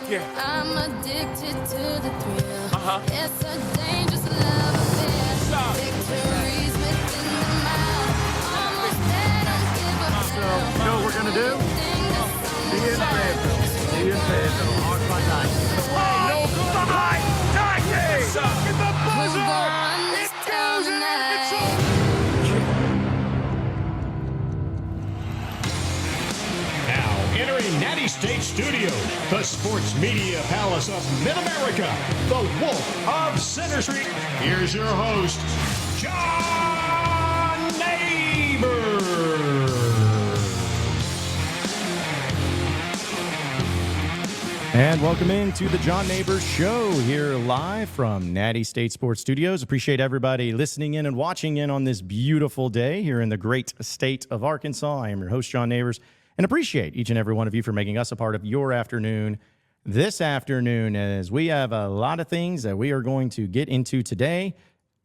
Yeah. I'm addicted to the thrill. Uh-huh. It's a dangerous love affair. Stop. Victories within the mile. Almost there, don't give up So, now. you know what we're going to do? See you in Fayetteville. See you in Fayetteville. Hard by night. No good. Natty! Who's gonna run this town tonight? Now, entering Natty State Studio, the sports media palace of Mid-America, the Wolf of Center Street. Here's your host, John Nabors. And welcome into the John Nabors Show here live from Natty State Sports Studios. Appreciate everybody listening in and watching in on this beautiful day here in the great state of Arkansas. I am your host, John Nabors, and appreciate each and every one of you for making us a part of your afternoon this afternoon, as we have a lot of things that we are going to get into today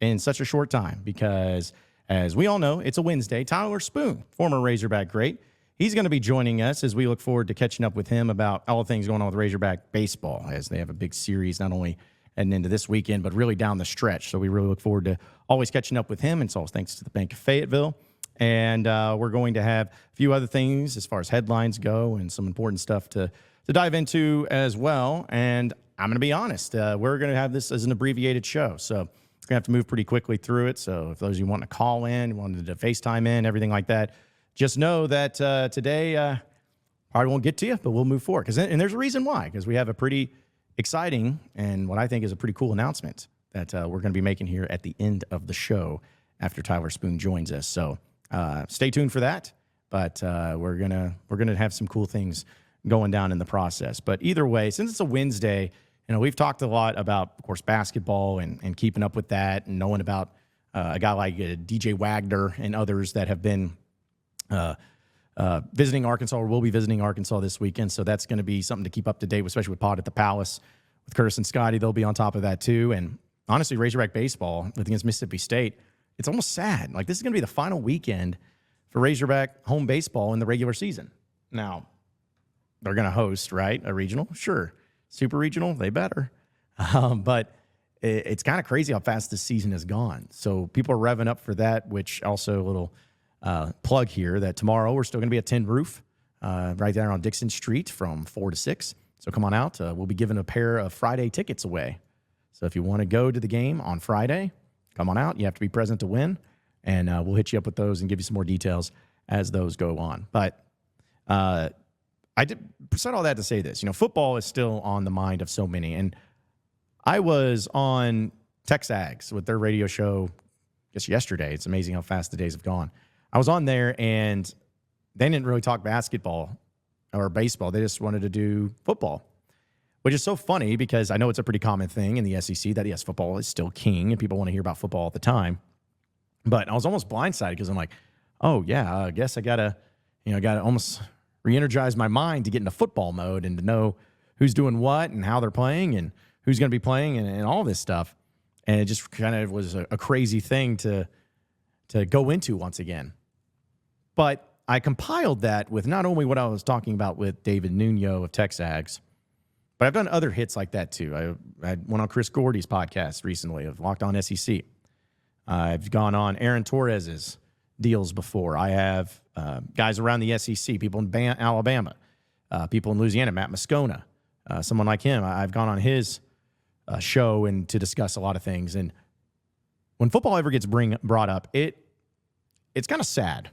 in such a short time because, as we all know, it's a Wednesday. Tyler Spoon, former Razorback great, he's going to be joining us as we look forward to catching up with him about all the things going on with Razorback baseball, as they have a big series not only heading into this weekend, but really down the stretch. So we really look forward to always catching up with him. And it's all thanks to the Bank of Fayetteville. And we're going to have a few other things as far as headlines go and some important stuff to dive into as well. And I'm going to be honest, we're going to have this as an abbreviated show. So we're going to have to move pretty quickly through it. So if those of you want to call in, wanted to FaceTime in, everything like that, just know that today probably won't get to you, but we'll move forward. And there's a reason why, because we have a pretty exciting and what I think is a pretty cool announcement that we're going to be making here at the end of the show after Tyler Spoon joins us. So stay tuned for that. But we're gonna have some cool things going down in the process. But either way, since it's a Wednesday, we've talked a lot about, of course, basketball and keeping up with that and knowing about a guy like DJ Wagner and others that have been visiting Arkansas or will be visiting Arkansas this weekend. So that's going to be something to keep up to date with, especially with Pod at the Palace. With Curtis and Scotty, they'll be on top of that too. And honestly, Razorback baseball against Mississippi State, it's almost sad. Like, this is going to be the final weekend for Razorback home baseball in the regular season. Now, they're going to host, right, a regional? Sure. Super regional, they better. But it's kind of crazy how fast this season has gone. So people are revving up for that, which also a little plug here that tomorrow we're still going to be at Tin Roof right there on Dixon Street from 4 to 6. So come on out. We'll be giving a pair of Friday tickets away. So if you want to go to the game on Friday, come on out. You have to be present to win, and we'll hit you up with those and give you some more details as those go on. But I said all that to say this. Football is still on the mind of so many. And I was on Texags with their radio show just yesterday. It's amazing how fast the days have gone. I was on there, and they didn't really talk basketball or baseball. They just wanted to do football, which is so funny because I know it's a pretty common thing in the SEC that, yes, football is still king, and people want to hear about football all the time. But I was almost blindsided because I'm like, oh, yeah, I guess I got to almost re-energize my mind to get into football mode and to know who's doing what and how they're playing and who's going to be playing and all this stuff. And it just kind of was a crazy thing to go into once again. But I compiled that with not only what I was talking about with David Nuno of Texags, but I've done other hits like that too. I went on Chris Gordy's podcast recently of Locked On SEC. I've gone on Aaron Torres's deals before. I have guys around the SEC, people in Alabama, people in Louisiana, Matt Moscona, someone like him. I've gone on his show and to discuss a lot of things. And when football ever gets brought up, it's kind of sad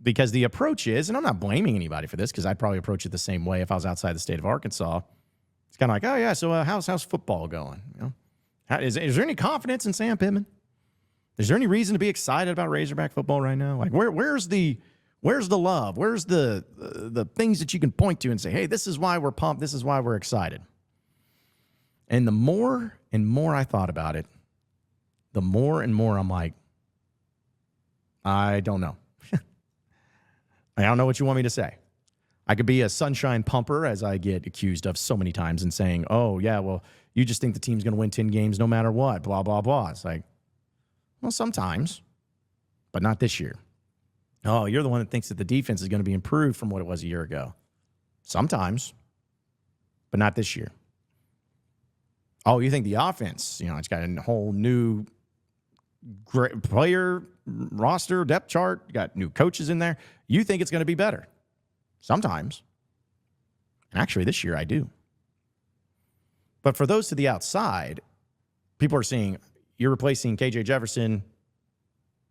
because the approach is, and I'm not blaming anybody for this because I'd probably approach it the same way if I was outside the state of Arkansas. It's kind of like, oh yeah, so how's football going? Is there any confidence in Sam Pittman? Is there any reason to be excited about Razorback football right now? Like, where's the love? Where's the things that you can point to and say, hey, this is why we're pumped. This is why we're excited. And the more and more I thought about it, the more and more I'm like, I don't know. I don't know what you want me to say. I could be a sunshine pumper, as I get accused of so many times, and saying, oh, yeah, well, you just think the team's going to win 10 games no matter what, blah, blah, blah. It's like, well, sometimes, but not this year. Oh, you're the one that thinks that the defense is going to be improved from what it was a year ago. Sometimes, but not this year. Oh, you think the offense, it's got a whole new great player roster, depth chart, you got new coaches in there. You think it's going to be better. Sometimes. And actually, this year I do. But for those to the outside, people are seeing you're replacing KJ Jefferson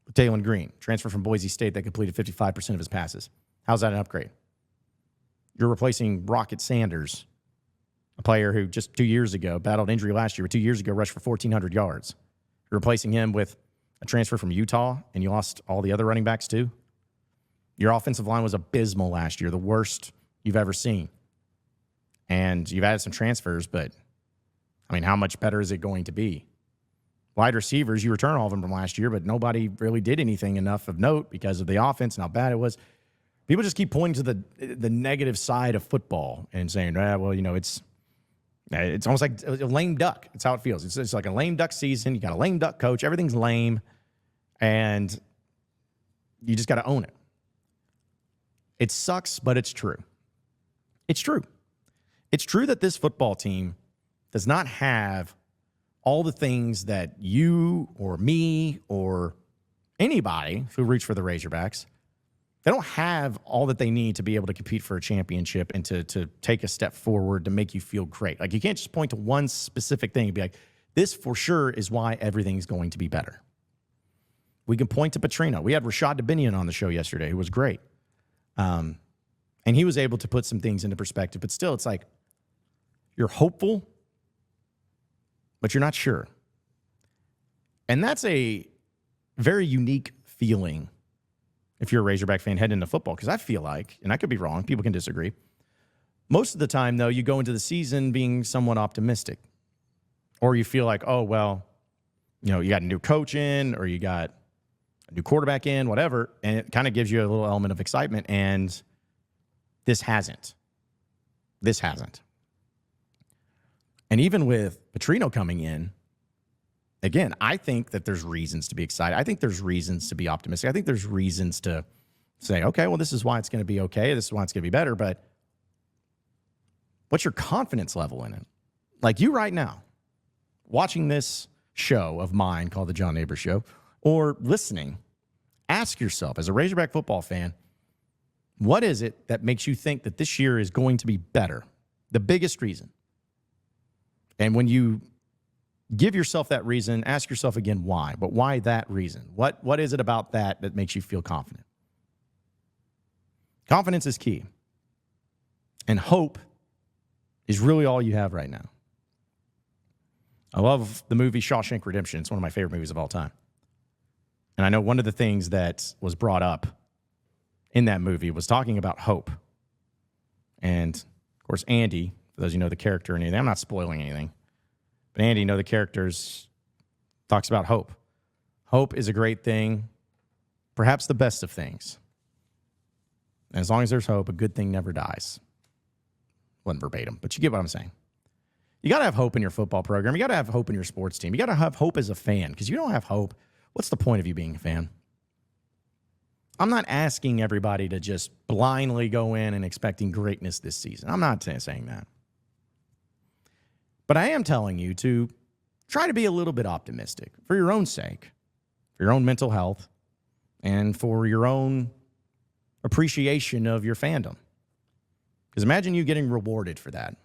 with Taylon Green, transfer from Boise State that completed 55% of his passes. How's that an upgrade? You're replacing Rocket Sanders, a player who just 2 years ago battled injury last year, but 2 years ago rushed for 1,400 yards. You're replacing him with a transfer from Utah, and you lost all the other running backs too. Your offensive line was abysmal last year, the worst you've ever seen. And you've added some transfers, but, how much better is it going to be? Wide receivers, you return all of them from last year, but nobody really did anything enough of note because of the offense and how bad it was. People just keep pointing to the negative side of football and saying, it's almost like a lame duck. It's how it feels. It's like a lame duck season. You got a lame duck coach. Everything's lame, and you just got to own it. It sucks, but it's true. It's true. It's true that this football team does not have all the things that you or me or anybody who reach for the Razorbacks, they don't have all that they need to be able to compete for a championship and to take a step forward to make you feel great. Like, you can't just point to one specific thing and be like, this for sure is why everything's going to be better. We can point to Petrino. We had Rashad Dubinion on the show yesterday, who was great. And he was able to put some things into perspective. But still, it's like you're hopeful, but you're not sure. And that's a very unique feeling if you're a Razorback fan heading into football, because I feel like, and I could be wrong, people can disagree, most of the time, though, you go into the season being somewhat optimistic. Or you feel like, oh, well, you got a new coach in, or you got a new quarterback in, whatever, and it kind of gives you a little element of excitement, and this hasn't. This hasn't. And even with Petrino coming in, again, I think that there's reasons to be excited. I think there's reasons to be optimistic. I think there's reasons to say, okay, well, this is why it's going to be okay. This is why it's going to be better. But what's your confidence level in it? Like you right now, watching this show of mine called The John Nabors Show, or listening, ask yourself, as a Razorback football fan, what is it that makes you think that this year is going to be better? The biggest reason. And when you give yourself that reason, ask yourself again why. But why that reason? What is it about that makes you feel confident? Confidence is key. And hope is really all you have right now. I love the movie Shawshank Redemption. It's one of my favorite movies of all time. And I know one of the things that was brought up in that movie was talking about hope. And, of course, Andy, for those of you who know the character and anything, I'm not spoiling anything, but Andy, the characters, talks about hope. Hope is a great thing, perhaps the best of things. And as long as there's hope, a good thing never dies. Wasn't verbatim, but you get what I'm saying. You got to have hope in your football program. You got to have hope in your sports team. You got to have hope as a fan, because you don't have hope, what's the point of you being a fan? I'm not asking everybody to just blindly go in and expecting greatness this season. I'm not saying that. But I am telling you to try to be a little bit optimistic for your own sake, for your own mental health, and for your own appreciation of your fandom. Because imagine you getting rewarded for that.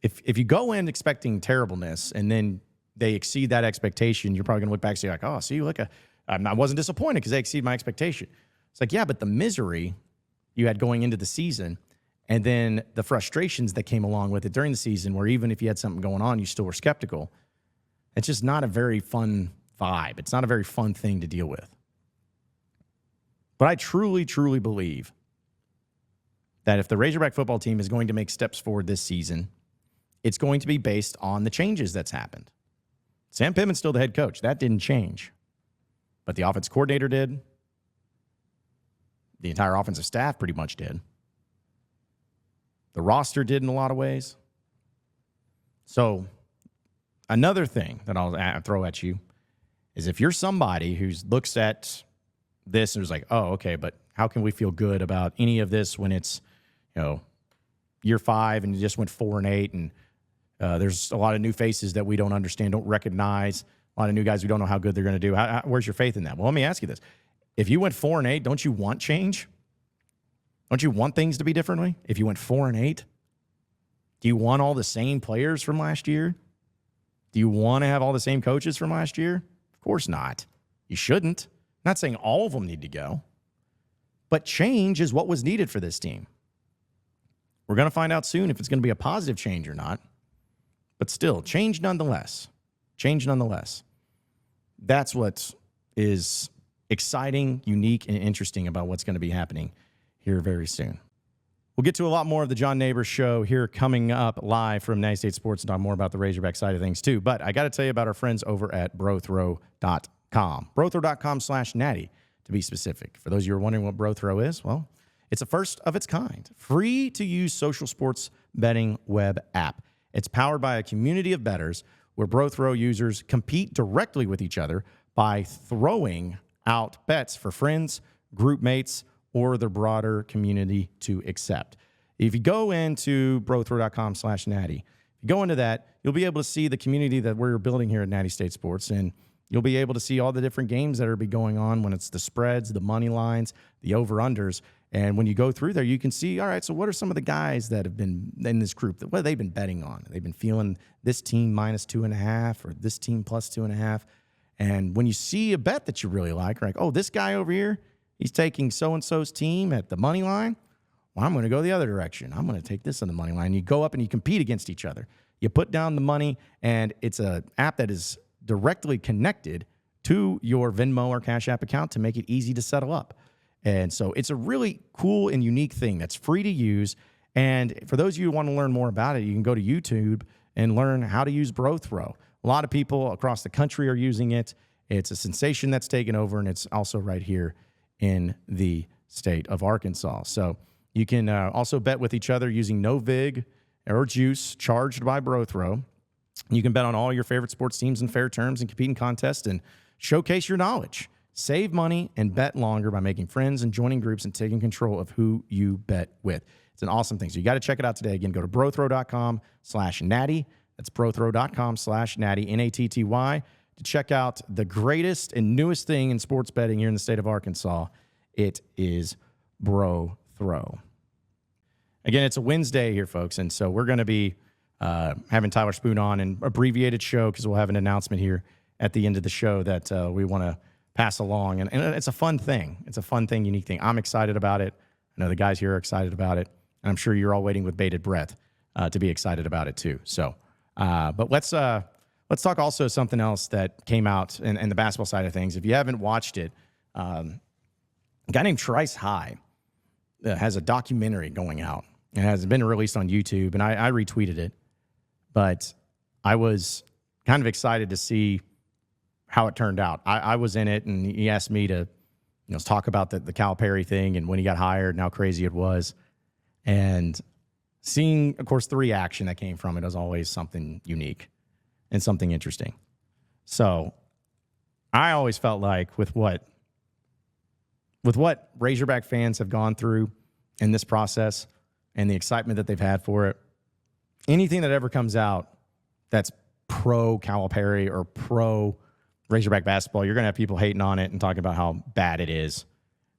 If you go in expecting terribleness and then they exceed that expectation, you're probably going to look back and say, like, oh, see, look, I wasn't disappointed because they exceeded my expectation. It's like, yeah, but the misery you had going into the season and then the frustrations that came along with it during the season, where even if you had something going on, you still were skeptical. It's just not a very fun vibe. It's not a very fun thing to deal with. But I truly, truly believe that if the Razorback football team is going to make steps forward this season, it's going to be based on the changes that's happened. Sam Pittman's still the head coach. That didn't change. But the offensive coordinator did. The entire offensive staff pretty much did. The roster did in a lot of ways. So another thing that I'll throw at you is if you're somebody who looks at this and is like, oh, okay, but how can we feel good about any of this when it's, year 5 and you just went 4-8, and there's a lot of new faces that we don't understand, don't recognize, a lot of new guys we don't know how good they're going to do. Where's your faith in that? Well, let me ask you this. If you went 4-8, don't you want change? Don't you want things to be differently? If you went 4-8, do you want all the same players from last year? Do you want to have all the same coaches from last year? Of course not. You shouldn't. I'm not saying all of them need to go, but change is what was needed for this team. We're going to find out soon if it's going to be a positive change or not, but still, change nonetheless. Change nonetheless. That's what is exciting, unique, and interesting about what's going to be happening here very soon. We'll get to a lot more of the John Nabors show here coming up live from Natty State Sports and talk more about the Razorback side of things too. But I got to tell you about our friends over at brothrow.com. Brothrow.com/natty to be specific. For those of you who are wondering what Brothrow is, well, it's a first of its kind, free to use social sports betting web app. It's powered by a community of bettors where Brothrow users compete directly with each other by throwing out bets for friends, group mates, or the broader community to accept. If you go into brothrow.com/natty, if you go into that, you'll be able to see the community that we're building here at Natty State Sports, and you'll be able to see all the different games that are be going on when it's the spreads, the money lines, the over-unders. And when you go through there, you can see, all right, so what are some of the guys that have been in this group? What have they been betting on? They've been feeling this team -2.5 or this team +2.5. And when you see a bet that you really like oh, this guy over here, he's taking so-and-so's team at the money line. Well, I'm going to go the other direction. I'm going to take this on the money line. You go up and you compete against each other. You put down the money, and it's an app that is directly connected to your Venmo or Cash App account to make it easy to settle up. And so it's a really cool and unique thing that's free to use. And for those of you who want to learn more about it, you can go to YouTube and learn how to use Brothrow. A lot of people across the country are using it. It's a sensation that's taken over, and it's also right here in the state of Arkansas. So you can also bet with each other using no vig or juice charged by Brothrow. You can bet on all your favorite sports teams in fair terms and compete in contests and showcase your knowledge. Save money and bet longer by making friends and joining groups and taking control of who you bet with. It's an awesome thing. So you got to check it out today. Again, go to brothrow.com/natty. That's brothrow.com/natty, Natty, to check out the greatest and newest thing in sports betting here in the state of Arkansas. It is Brothrow. Again, it's a Wednesday here, folks, and so we're going to be having Tyler Spoon on an abbreviated show because we'll have an announcement here at the end of the show that we want to pass along. And it's a fun thing. It's a fun thing, unique thing. I'm excited about it. I know the guys here are excited about it. And I'm sure you're all waiting with bated breath to be excited about it too. So, but let's talk also something else that came out in the basketball side of things. If you haven't watched it, a guy named Trice High has a documentary going out. It has been released on YouTube, and I retweeted it. But I was kind of excited to see how it turned out. I was in it, and he asked me to talk about the Calipari thing and when he got hired and how crazy it was. And seeing, of course, the reaction that came from it is always something unique and something interesting. So I always felt like with what Razorback fans have gone through in this process and the excitement that they've had for it, anything that ever comes out that's pro Calipari or pro Razorback basketball, you're going to have people hating on it and talking about how bad it is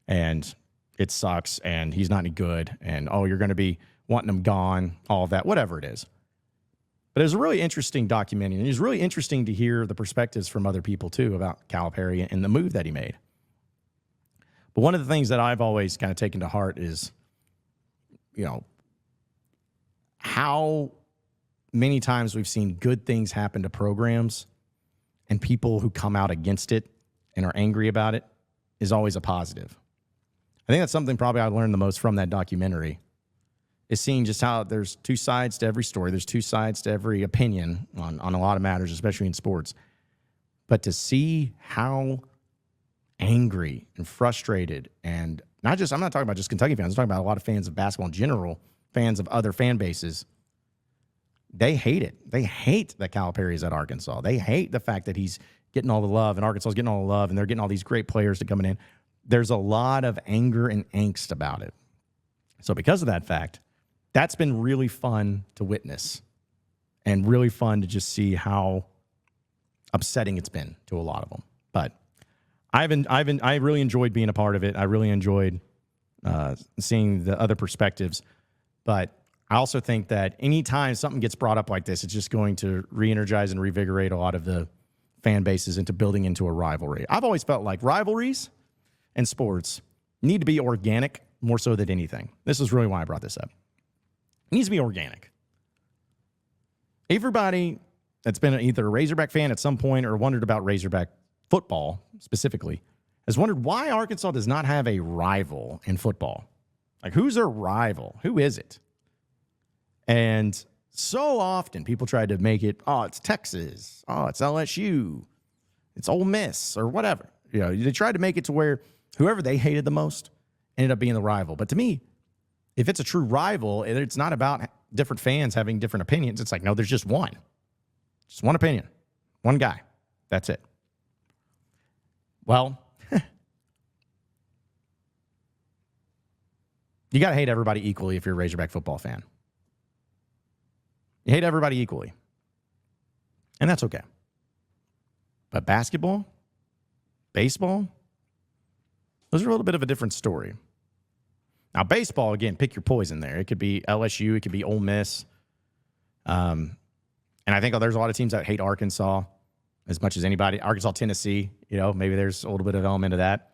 and it sucks and he's not any good and, oh, you're going to be wanting him gone, all of that, whatever it is. But it was a really interesting documentary, and it was really interesting to hear the perspectives from other people, too, about Calipari and the move that he made. But one of the things that I've always kind of taken to heart is, how many times we've seen good things happen to programs and people who come out against it and are angry about it is always a positive. I think that's something probably I learned the most from that documentary, is seeing just how there's two sides to every story. There's two sides to every opinion on a lot of matters, especially in sports. But to see how angry and frustrated, and I'm not talking about just Kentucky fans, I'm talking about a lot of fans of basketball in general, fans of other fan bases, they hate it. They hate that Calipari is at Arkansas. They hate the fact that he's getting all the love and Arkansas is getting all the love and they're getting all these great players to coming in. There's a lot of anger and angst about it. So because of that fact, that's been really fun to witness and really fun to just see how upsetting it's been to a lot of them. But I really enjoyed being a part of it. I really enjoyed seeing the other perspectives. But I also think that anytime something gets brought up like this, it's just going to re-energize and revigorate a lot of the fan bases into building into a rivalry. I've always felt like rivalries and sports need to be organic more so than anything. This is really why I brought this up. It needs to be organic. Everybody that's been either a Razorback fan at some point or wondered about Razorback football specifically has wondered why Arkansas does not have a rival in football. Like, who's their rival? Who is it? And so often people try to make it, oh, it's Texas. Oh, it's LSU. It's Ole Miss or whatever. You know, they tried to make it to where whoever they hated the most ended up being the rival. But to me, if it's a true rival, it's not about different fans having different opinions. It's like, no, there's just one. Just one opinion. One guy. That's it. Well, you got to hate everybody equally if you're a Razorback football fan. You hate everybody equally. And that's okay. But basketball, baseball, those are a little bit of a different story. Now, baseball, again, pick your poison there. It could be LSU. It could be Ole Miss. And I think there's a lot of teams that hate Arkansas as much as anybody. Arkansas, Tennessee, you know, maybe there's a little bit of element of that.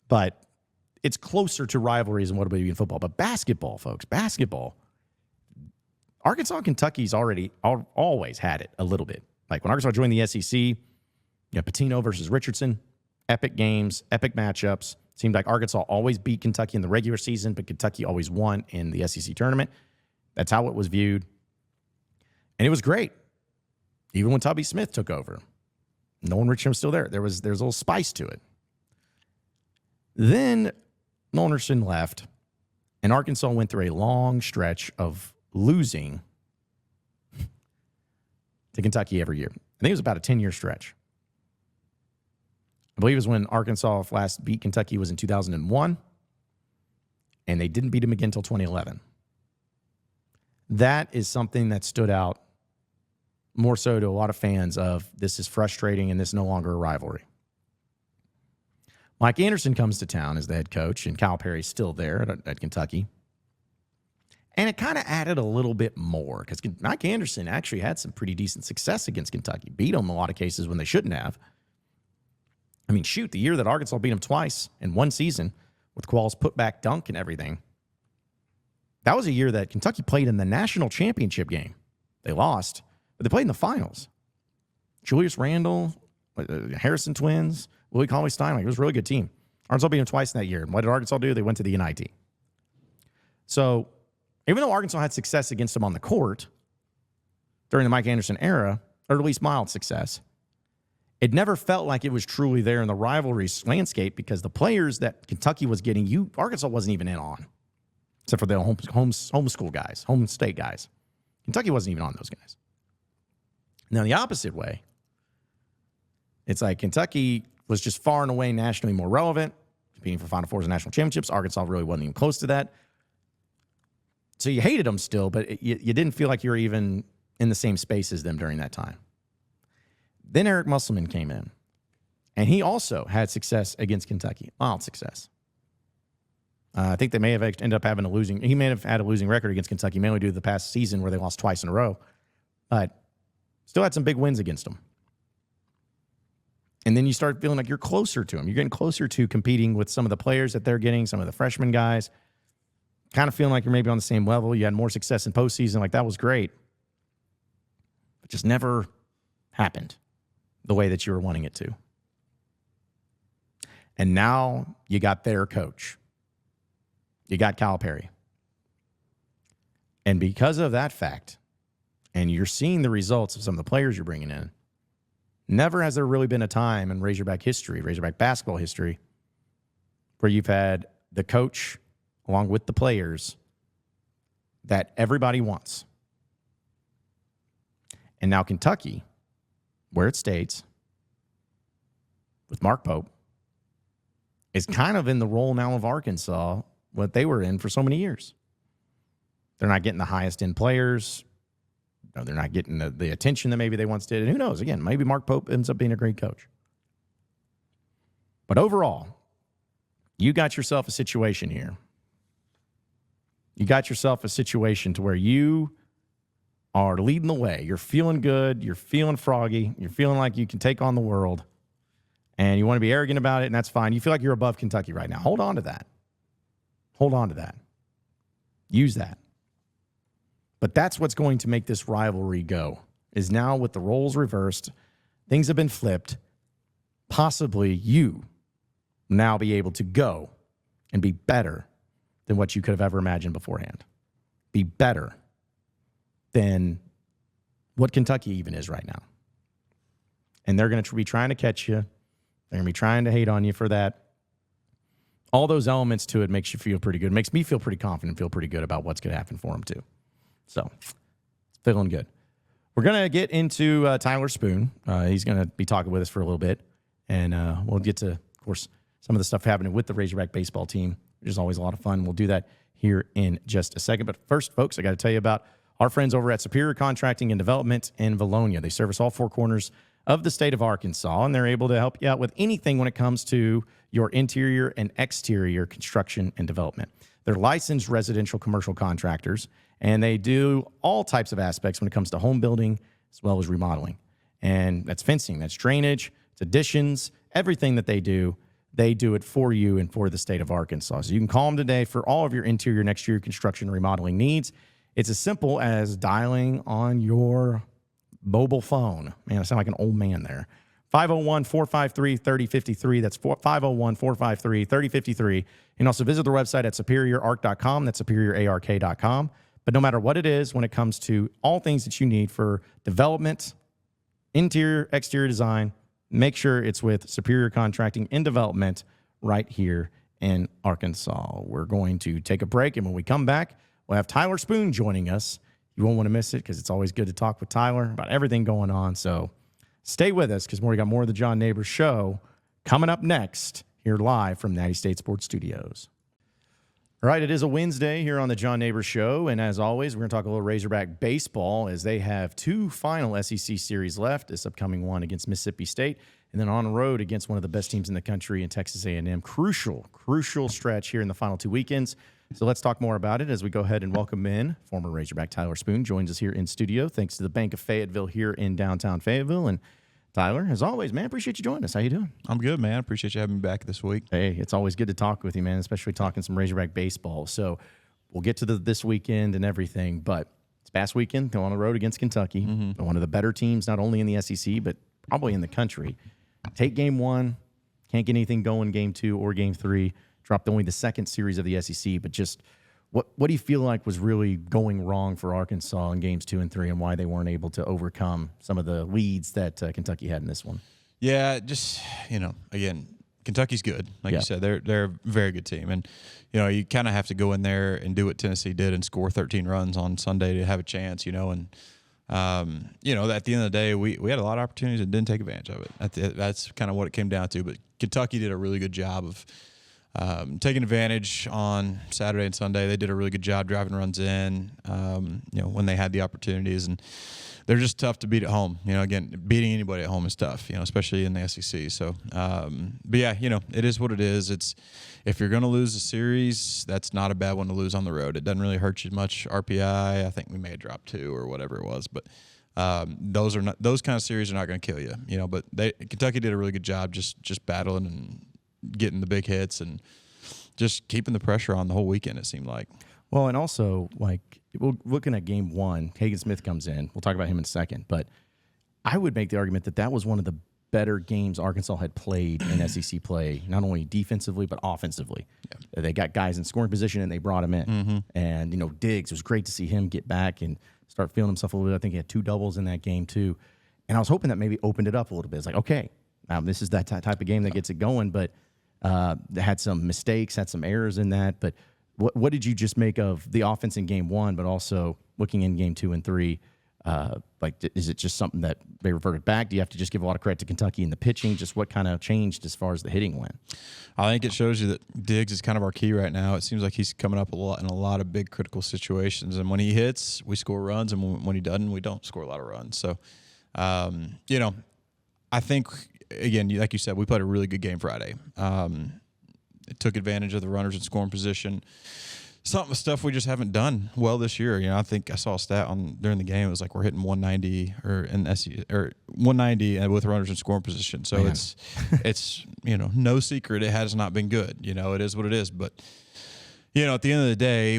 But it's closer to rivalries than what it would be in football. But basketball, folks, basketball, Arkansas and Kentucky's always had it a little bit. Like when Arkansas joined the SEC, you know, Pitino versus Richardson, epic games, epic matchups. Seemed like Arkansas always beat Kentucky in the regular season, but Kentucky always won in the SEC tournament. That's how it was viewed. And it was great. Even when Tubby Smith took over. Nolan Richardson was still there. There's a little spice to it. Then Nolan Richardson left, and Arkansas went through a long stretch of losing to Kentucky every year. I think it was about a 10-year stretch. I believe it was when Arkansas last beat Kentucky was in 2001, and they didn't beat them again until 2011. That is something that stood out more so to a lot of fans of this is frustrating and this is no longer a rivalry. Mike Anderson comes to town as the head coach, and Calipari's still there at Kentucky. And it kind of added a little bit more because Mike Anderson actually had some pretty decent success against Kentucky. Beat them in a lot of cases when they shouldn't have. I mean, shoot, the year that Arkansas beat them twice in one season with Qualls' putback dunk and everything, that was a year that Kentucky played in the national championship game. They lost, but they played in the finals. Julius Randle, Harrison twins, Willie Cauley-Stein. It was a really good team. Arkansas beat them twice in that year. And what did Arkansas do? They went to the NIT. So even though Arkansas had success against them on the court during the Mike Anderson era, or at least mild success, it never felt like it was truly there in the rivalry landscape because the players that Kentucky was getting, Arkansas wasn't even in on, except for the homeschool guys, home state guys. Kentucky wasn't even on those guys. Now, the opposite way, it's like Kentucky was just far and away nationally more relevant, competing for Final Fours and national championships. Arkansas really wasn't even close to that. So you hated them still, but you didn't feel like you were even in the same space as them during that time. Then Eric Musselman came in, and he also had success against Kentucky, mild success. I think they may have ended up having he may have had a losing record against Kentucky, mainly due to the past season where they lost twice in a row, but still had some big wins against them. And then you start feeling like you're closer to them. You're getting closer to competing with some of the players that they're getting, some of the freshman guys, kind of feeling like you're maybe on the same level. You had more success in postseason. Like, that was great. But just never happened the way that you were wanting it to. And now you got their coach. You got Calipari. And because of that fact, and you're seeing the results of some of the players you're bringing in, never has there really been a time in Razorback history, Razorback basketball history, where you've had the coach along with the players that everybody wants. And now Kentucky, where it states, with Mark Pope, is kind of in the role now of Arkansas, what they were in for so many years. They're not getting the highest end players. No, they're not getting the attention that maybe they once did. And who knows? Again, maybe Mark Pope ends up being a great coach. But overall, you got yourself a situation here. You got yourself a situation to where you are leading the way. You're feeling good. You're feeling froggy. You're feeling like you can take on the world. And you want to be arrogant about it, and that's fine. You feel like you're above Kentucky right now. Hold on to that. Hold on to that. Use that. But that's what's going to make this rivalry go, is now with the roles reversed, things have been flipped, possibly you now be able to go and be better than what you could have ever imagined beforehand. Be better than what Kentucky even is right now. And they're going to be trying to catch you. They're going to be trying to hate on you for that. All those elements to it makes you feel pretty good. It makes me feel pretty confident, feel pretty good about what's going to happen for them too. So, feeling good. We're going to get into Tyler Spoon. He's going to be talking with us for a little bit. And we'll get to, of course, some of the stuff happening with the Razorback baseball team, which is always a lot of fun. We'll do that here in just a second. But first, folks, I got to tell you about our friends over at Superior Contracting and Development in Valonia. They service all four corners of the state of Arkansas, and they're able to help you out with anything when it comes to your interior and exterior construction and development. They're licensed residential commercial contractors, and they do all types of aspects when it comes to home building as well as remodeling. And that's fencing, that's drainage, it's additions, everything that they do it for you and for the state of Arkansas. So you can call them today for all of your interior and exterior construction and remodeling needs. It's as simple as dialing on your mobile phone. Man, I sound like an old man there. 501-453-3053. That's 501-453-3053. You can also visit their website at superiorarc.com. That's superiorark.com. But no matter what it is, when it comes to all things that you need for development, interior, exterior design, make sure it's with Superior Contracting and Development right here in Arkansas. We're going to take a break, and when we come back, we'll have Tyler Spoon joining us. You won't want to miss it because it's always good to talk with Tyler about everything going on. So stay with us because we got more of the John Nabors Show coming up next here live from Natty State Sports Studios. All right, it is a Wednesday here on the John Nabors Show, and as always, we're going to talk a little Razorback baseball as they have two final SEC series left, this upcoming one against Mississippi State, and then on the road against one of the best teams in the country in Texas A&M. Crucial stretch here in the final two weekends. So let's talk more about it as we go ahead and welcome in former Razorback Tyler Spoon. Joins us here in studio thanks to the Bank of Fayetteville here in downtown Fayetteville. And Tyler, as always, man, appreciate you joining us. How you doing? I'm good, man. Appreciate you having me back this week. Hey, it's always good to talk with you, man, especially talking some Razorback baseball. So we'll get to this weekend and everything, but it's past weekend, go on the road against Kentucky, one of the better teams, not only in the SEC, but probably in the country. Take game one, can't get anything going game two or game three. Dropped only the second series of the SEC, but just what do you feel like was really going wrong for Arkansas in games 2 and 3 and why they weren't able to overcome some of the leads that Kentucky had in this one? Yeah, just, again, Kentucky's good. Like you said, they're a very good team. And, you kind of have to go in there and do what Tennessee did and score 13 runs on Sunday to have a chance, and at the end of the day, we had a lot of opportunities and didn't take advantage of it. That's kind of what it came down to. But Kentucky did a really good job of taking advantage on Saturday and Sunday. They did a really good job driving runs in, when they had the opportunities. And they're just tough to beat at home. Again, beating anybody at home is tough, especially in the SEC. So, but yeah, it is what it is. If you're going to lose a series, that's not a bad one to lose on the road. It doesn't really hurt you much. RPI, I think we may have dropped 2 or whatever it was, but those kind of series are not going to kill you, But Kentucky did a really good job just battling and getting the big hits and just keeping the pressure on the whole weekend, it seemed like. Well, and also, looking at game one, Hagen Smith comes in. We'll talk about him in a second. But I would make the argument that was one of the better games Arkansas had played in SEC play, not only defensively but offensively. Yeah. They got guys in scoring position, and they brought him in. Mm-hmm. And, Diggs, it was great to see him get back and start feeling himself a little bit. I think he had 2 doubles in that game, too. And I was hoping that maybe opened it up a little bit. It's like, okay, now this is that type of game that gets it going, but they had some mistakes, had some errors in that. But what did you just make of the offense in game 1, but also looking in game 2 and 3? Is it just something that they reverted back? Do you have to just give a lot of credit to Kentucky in the pitching? Just what kind of changed as far as the hitting went? I think it shows you that Diggs is kind of our key right now. It seems like he's coming up a lot in a lot of big critical situations. And when he hits, we score runs. And when he doesn't, we don't score a lot of runs. So, I think, again, like you said, we played a really good game Friday. It took advantage of the runners in scoring position. Stuff we just haven't done well this year. I think I saw a stat during the game. It was like we're hitting 190 or 190 with runners in scoring position. So Man. it's no secret it has not been good. It is what it is. But at the end of the day,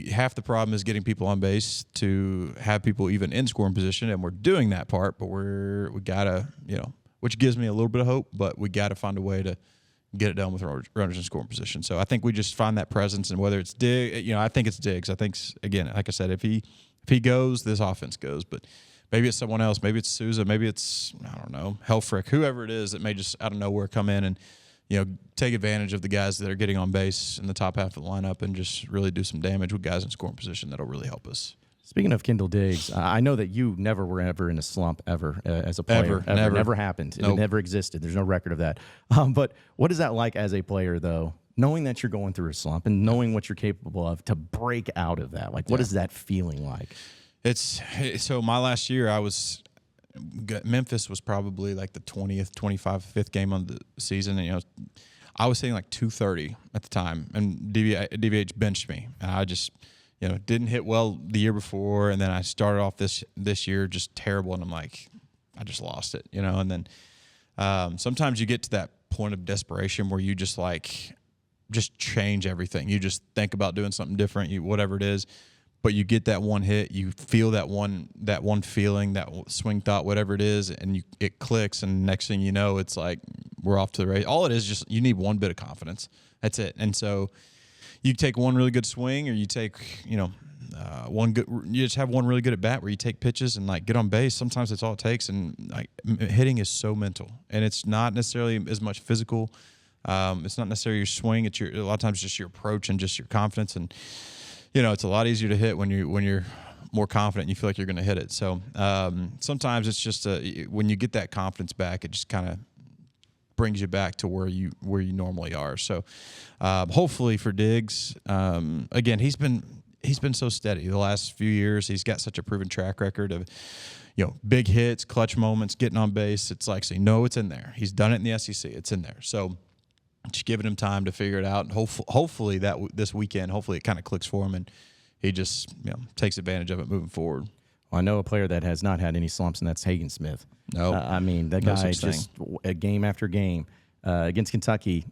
half the problem is getting people on base to have people even in scoring position, and we're doing that part. But we gotta which gives me a little bit of hope. But we gotta find a way to get it done with runners in scoring position. So I think we just find that presence, and whether it's Diggs, I think it's Diggs. I think, again, like I said, if he goes, this offense goes. But maybe it's someone else. Maybe it's Souza. Maybe it's, I don't know, Helfrich, whoever it is that may just out of nowhere come in and, take advantage of the guys that are getting on base in the top half of the lineup and just really do some damage with guys in scoring position that'll really help us. Speaking of Kendall Diggs, I know that you never were ever in a slump ever as a player. Never happened. It never existed. There's no record of that. But what is that like as a player, though, knowing that you're going through a slump and knowing what you're capable of to break out of that? Like, what is that feeling like? So my last year, Memphis was probably like the 20th, 25th game of the season. And, I was hitting like 230 at the time, and DVH benched me. And I just – didn't hit well the year before, and then I started off this year just terrible, and I'm like, I just lost it, And then sometimes you get to that point of desperation where you just change everything. You just think about doing something different, whatever it is, but you get that one hit, you feel that one feeling, that swing thought, whatever it is, and it clicks, and next thing you know, it's like we're off to the race. All it is just you need one bit of confidence. That's it, and so. You take one really good swing, or you take, you just have one really good at bat where you take pitches and get on base. Sometimes that's all it takes, and hitting is so mental, and it's not necessarily as much physical. It's not necessarily your swing. It's a lot of times just your approach and just your confidence, and it's a lot easier to hit when you're more confident and you feel like you're going to hit it. So sometimes it's just when you get that confidence back, it just kind of brings you back to where you normally are. So hopefully for Diggs, again, he's been so steady the last few years. He's got such a proven track record of big hits, clutch moments, getting on base. It's like, so it's in there. He's done it in the SEC. It's in there. So just giving him time to figure it out, and hopefully that this weekend, hopefully it kind of clicks for him, and he just takes advantage of it moving forward. Well, I know a player that has not had any slumps, and that's Hagen Smith. No, that guy just game after game against Kentucky.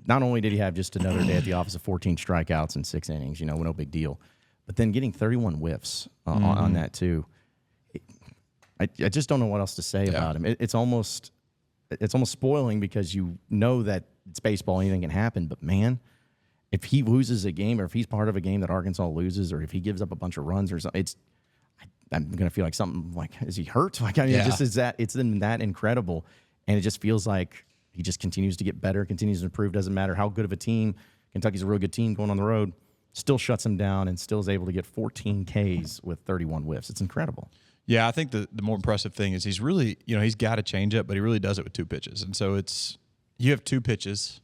Not only did he have just another day at the office of 14 strikeouts in 6 innings, no big deal, but then getting 31 whiffs on that too. I just don't know what else to say about him. It's almost spoiling because that it's baseball, anything can happen. But man, if he loses a game, or if he's part of a game that Arkansas loses, or if he gives up a bunch of runs or something, I'm going to feel like something like, is he hurt? It's been that incredible. And it just feels like he just continues to get better, continues to improve. Doesn't matter how good of a team. Kentucky's a real good team going on the road. Still shuts him down and still is able to get 14 Ks with 31 whiffs. It's incredible. Yeah, I think the more impressive thing is he's really, he's got a changeup, but he really does it with 2 pitches. And so you have 2 pitches.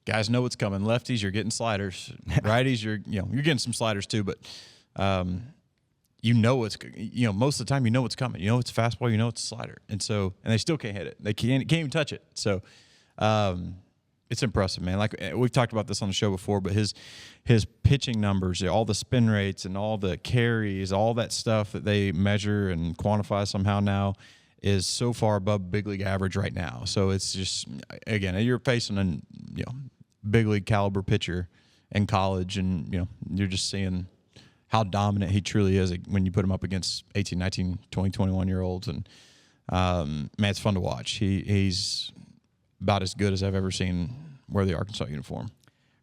Guys know what's coming. Lefties, you're getting sliders. Righties, you're getting some sliders too, but most of the time what's coming. It's a fastball, it's a slider. And they still can't hit it. They can't even touch it. So it's impressive, man. Like we've talked about this on the show before, but his pitching numbers, all the spin rates and all the carries, all that stuff that they measure and quantify somehow now is so far above big league average right now. So it's just, again, you're facing a big league caliber pitcher in college, and you're just seeing how dominant he truly is when you put him up against 18, 19, 20, 21-year-olds. And, man, it's fun to watch. He's about as good as I've ever seen wear the Arkansas uniform.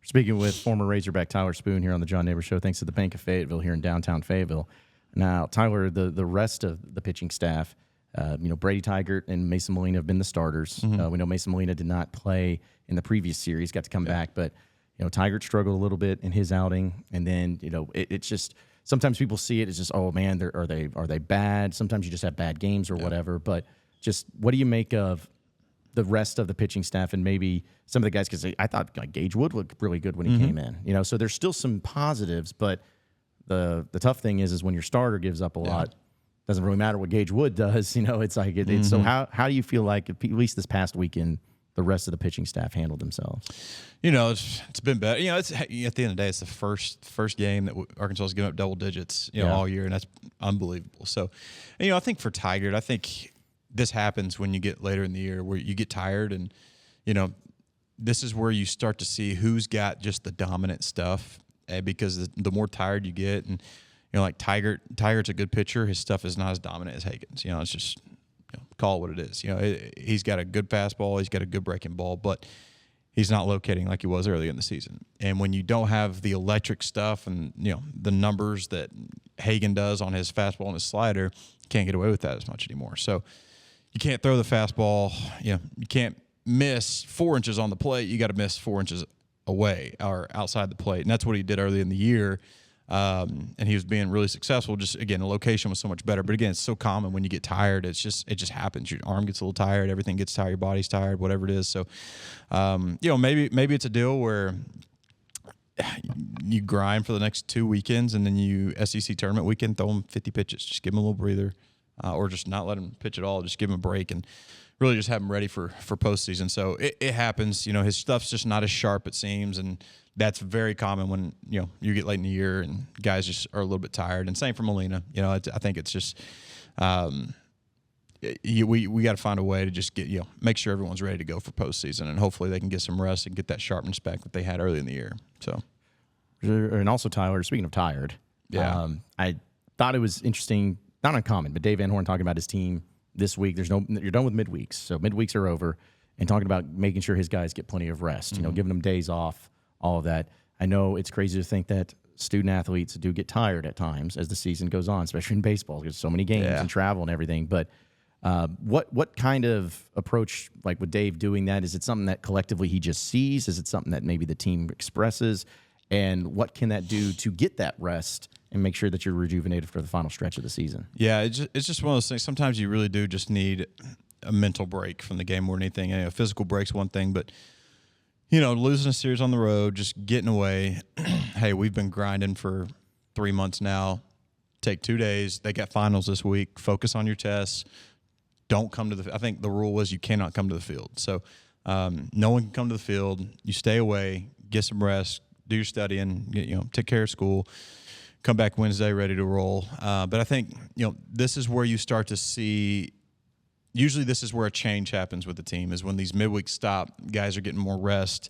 Speaking with former Razorback Tyler Spoon here on the John Nabors Show, thanks to the Bank of Fayetteville here in downtown Fayetteville. Now, Tyler, the rest of the pitching staff, Brady Tigert and Mason Molina have been the starters. We know Mason Molina did not play in the previous series, got to come back, but Tigert struggled a little bit in his outing, and then it's just sometimes people see it as just, oh man, are they bad? Sometimes you just have bad games or whatever. But just what do you make of the rest of the pitching staff and maybe some of the guys? Because I thought like Gage Wood looked really good when he came in. You know, so there's still some positives, but the tough thing is when your starter gives up a lot. Doesn't really matter what Gage Wood does. You know, it's like it's so. How do you feel like at least this past weekend the rest of the pitching staff handled themselves? You know, it's been better. You know, it's at the end of the day, it's the first game that Arkansas has given up double digits, you know, all year, and that's unbelievable. So, and, you know, I think for Tigard, I think this happens when you get later in the year where you get tired, and you know, this is where you start to see who's got just the dominant stuff, because the more tired you get, and you know, like Tigard's a good pitcher. His stuff is not as dominant as Hagen's. You know, it's just, you know, call it what it is. You know, he's got a good fastball. He's got a good breaking ball, but he's not locating like he was earlier in the season. And when you don't have the electric stuff and, you know, the numbers that Hagen does on his fastball and his slider, you can't get away with that as much anymore. So you can't throw the fastball. You know, you can't miss 4 inches on the plate. You got to miss 4 inches away or outside the plate. And that's what he did early in the year. And he was being really successful. Just again, the location was so much better. But again, it's so common when you get tired. It just happens. Your arm gets a little tired. Everything gets tired. Your body's tired. Whatever it is. So, you know, maybe it's a deal where you grind for the next 2 weekends, and then you SEC tournament weekend, throw him 50 pitches. Just give him a little breather, or just not let him pitch at all. Just give him a break and really just have him ready for postseason. So it happens. You know, his stuff's just not as sharp, it seems, and that's very common when, you know, you get late in the year and guys just are a little bit tired. And same for Molina. You know, I think it's just we got to find a way to just get, you know, make sure everyone's ready to go for postseason, and hopefully they can get some rest and get that sharpness back that they had early in the year. So, and also Tyler, speaking of tired, I thought it was interesting, not uncommon, but Dave Van Horn talking about his team this week. You're done with midweeks, so midweeks are over, and talking about making sure his guys get plenty of rest. You know, giving them days off. All of that. I know it's crazy to think that student athletes do get tired at times as the season goes on, especially in baseball, because so many games and travel and everything. But what kind of approach, like with Dave doing that, is it something that collectively he just sees? Is it something that maybe the team expresses? And what can that do to get that rest and make sure that you're rejuvenated for the final stretch of the season? Yeah, it's just one of those things. Sometimes you really do just need a mental break from the game more than anything. You know, a physical break's one thing, but you know, losing a series on the road, just getting away. Hey, we've been grinding for 3 months now. Take 2 days. They got finals this week. Focus on your tests. Don't come to I think the rule was you cannot come to the field. So no one can come to the field. You stay away, get some rest, do your studying, you know, take care of school, come back Wednesday ready to roll. But I think, you know, this is where you start to see. Usually this is where a change happens with the team, is when these midweeks stop, guys are getting more rest,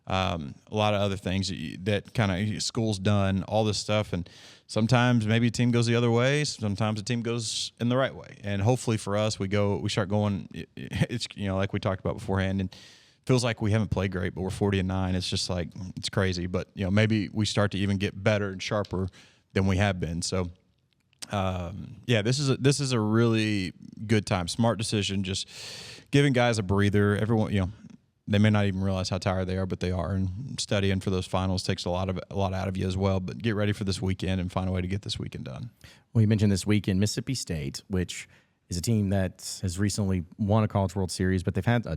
a lot of other things that kind of school's done, all this stuff. And sometimes maybe a team goes the other way. Sometimes a team goes in the right way. And hopefully for us, we start going, it's, you know, like we talked about beforehand, and feels like we haven't played great, but we're 40-9. It's just like, it's crazy. But, you know, maybe we start to even get better and sharper than we have been. So, this is a really good time. Smart decision, just giving guys a breather. Everyone, you know, they may not even realize how tired they are, but they are. And studying for those finals takes a lot out of you as well. But get ready for this weekend and find a way to get this weekend done. Well, you mentioned this weekend, Mississippi State, which is a team that has recently won a College World Series, but they've had a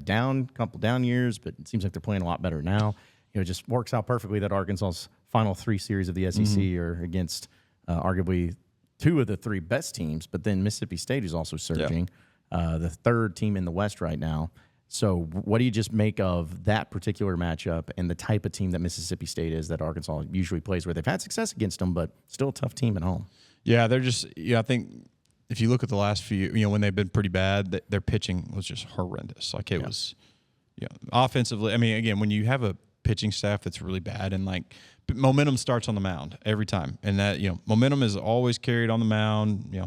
couple down years, but it seems like they're playing a lot better now. You know, it just works out perfectly that Arkansas's final 3 series of the SEC are against arguably 2 of the 3 best teams, but then Mississippi State is also surging, the 3rd team in the West right now. So what do you just make of that particular matchup and the type of team that Mississippi State is that Arkansas usually plays, where they've had success against them, but still a tough team at home? Yeah, they're just, I think if you look at the last few, when they've been pretty bad, their pitching was just horrendous. Like it was, offensively. I mean, again, when you have a pitching staff that's really bad, and like momentum starts on the mound every time, and that momentum is always carried on the mound.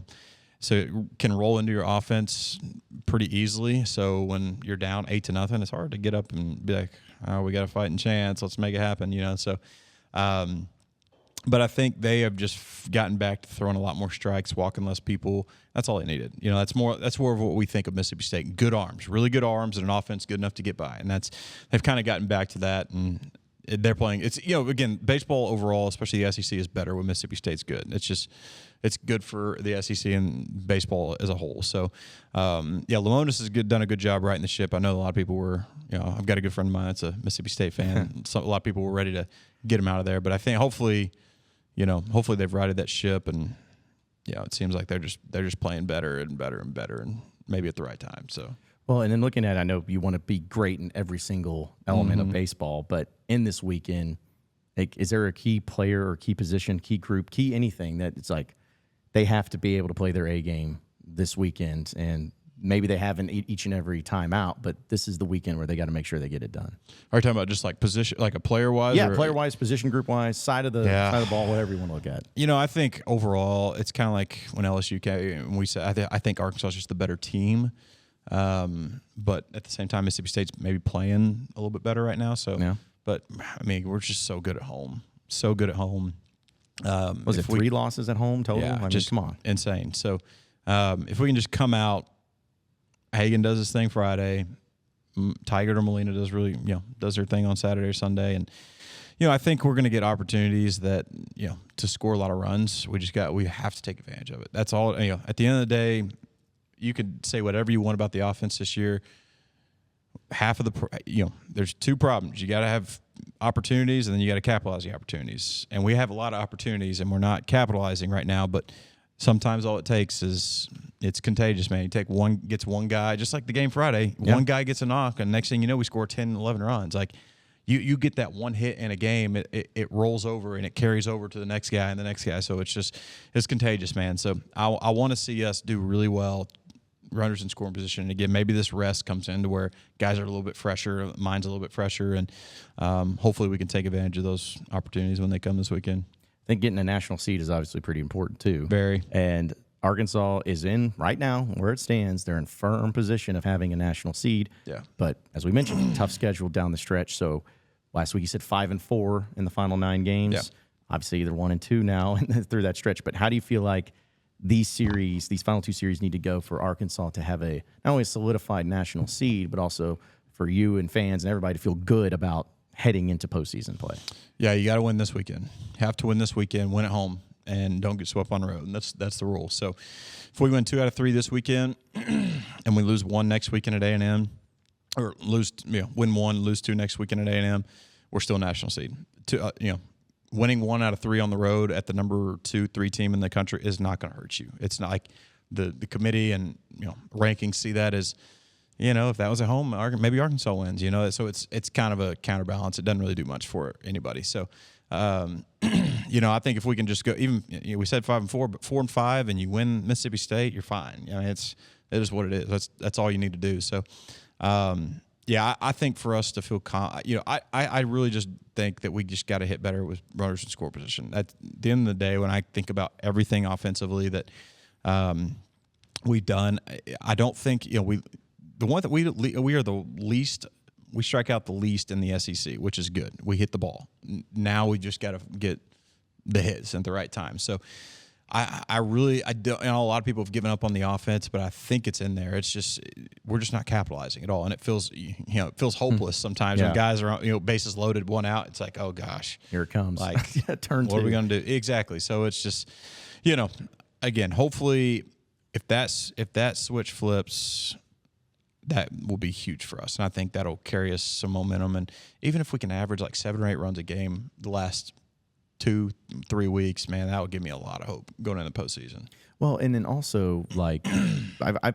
So it can roll into your offense pretty easily. So when you're down 8-0, it's hard to get up and be like, "Oh, we got a fighting chance. Let's make it happen." So. But I think they have just gotten back to throwing a lot more strikes, walking less people. That's all they needed. That's more of what we think of Mississippi State. Good arms, really good arms, and an offense good enough to get by. And they've kind of gotten back to that. And they're playing. It's again, baseball overall, especially the SEC, is better when Mississippi State's good. It's good for the SEC and baseball as a whole. So, Lemonis has done a good job righting the ship. I know a lot of people were, I've got a good friend of mine that's a Mississippi State fan. So a lot of people were ready to get him out of there. But I think hopefully they've righted that ship, and it seems like they're just playing better and better and better, and maybe at the right time. So. Well, and then looking at, I know you want to be great in every single element of baseball, but in this weekend, is there a key player or key position, key group, key anything that it's like they have to be able to play their A game this weekend? And maybe they haven't each and every time out, but this is the weekend where they got to make sure they get it done. Are you talking about just like position, like a player-wise? Yeah, player-wise, position group-wise, side of the ball, whatever you want to look at. I think overall, it's kind of like when LSU came and we said, I think Arkansas is just the better team. But at the same time, Mississippi State's maybe playing a little bit better right now. So, but I mean, we're just so good at home. So good at home. Was it 3 losses at home total? Yeah, I mean, just come on. insane. So, if we can just come out, Hagan does his thing Friday. Tiger or Molina does their thing on Saturday or Sunday. And, I think we're going to get opportunities that, to score a lot of runs. We have to take advantage of it. That's all. At the end of the day, you could say whatever you want about the offense this year. Half of there's 2 problems. You got to have opportunities, and then you got to capitalize the opportunities. And we have a lot of opportunities, and we're not capitalizing right now. But sometimes all it takes is it's contagious, man. You take one guy, just like the game Friday. Yeah. One guy gets a knock, and next thing you know, we score 10, 11 runs. Like you get that one hit in a game, it rolls over and it carries over to the next guy and the next guy. So it's contagious, man. So I want to see us do really well. Runners in scoring position. And again, maybe this rest comes into where guys are a little bit fresher, mind's a little bit fresher, and hopefully we can take advantage of those opportunities when they come this weekend. I think getting a national seed is obviously pretty important too. Very. And Arkansas is in, right now, where it stands, they're in firm position of having a national seed. Yeah. But as we mentioned, tough schedule down the stretch. So last week you said 5-4 in the final 9 games. Yeah. Obviously they're 1-2 now through that stretch. But how do you feel like these final 2 series need to go for Arkansas to have not only a solidified national seed, but also for you and fans and everybody to feel good about heading into postseason play? Yeah, you got to win this weekend. Have to win this weekend, win at home, and don't get swept on the road. And that's the rule. So if we win 2 out of 3 this weekend and we lose 1 next weekend at A&M, or win 1, lose 2 next weekend at A&M, we're still a national seed. Winning 1 out of 3 on the road at the number 2, 3 team in the country is not going to hurt you. It's not like the committee and rankings see that as, if that was at home, maybe Arkansas wins. So it's kind of a counterbalance. It doesn't really do much for anybody. So, I think if we can just go, even we said 5-4, but 4-5, and you win Mississippi State, you're fine. It is what it is. That's all you need to do. So. I think for us to feel I really just think that we just got to hit better with runners in score position. At the end of the day, when I think about everything offensively that we've done, I don't think we are the least. We strike out the least in the SEC, which is good. We hit the ball. Now we just got to get the hits at the right time. So. I don't. A lot of people have given up on the offense, but I think it's in there. It's just we're just not capitalizing at all, and it feels hopeless sometimes when guys are bases loaded, 1 out. It's like, oh gosh, here it comes. Like turn. What are we going to do? Exactly. So it's just again, hopefully if that switch flips, that will be huge for us, and I think that'll carry us some momentum. And even if we can average like 7 or 8 runs a game the last 2-3 weeks, man, that would give me a lot of hope going into the postseason. Well, and then also, like, I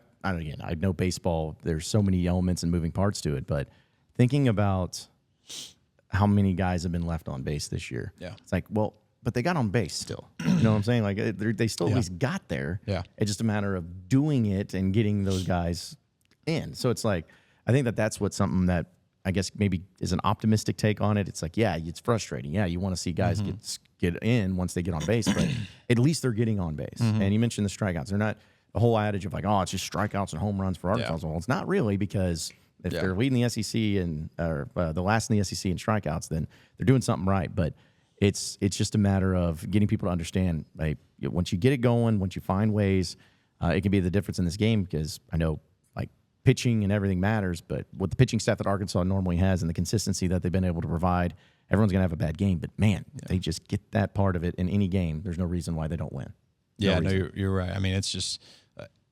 know baseball, there's so many elements and moving parts to it, but thinking about how many guys have been left on base this year, it's like, well, but they got on base still. You know what I'm saying? Like, they still at least got there. Yeah. It's just a matter of doing it and getting those guys in. So it's like, I think that's something that I guess maybe is an optimistic take on it. It's like, it's frustrating. Yeah, you want to see guys get in once they get on base, but at least they're getting on base. And you mentioned the strikeouts. They're not the whole adage of like, oh, it's just strikeouts and home runs for Arkansas. Well, it's not really, because if they're leading the SEC and the last in the SEC in strikeouts, then they're doing something right. But it's just a matter of getting people to understand, like, once you get it going, once you find ways, it can be the difference in this game, because I know pitching and everything matters, but with the pitching staff that Arkansas normally has and the consistency that they've been able to provide, everyone's going to have a bad game. But, man, they just get that part of it in any game. There's no reason why they don't win. You're right. I mean, it's just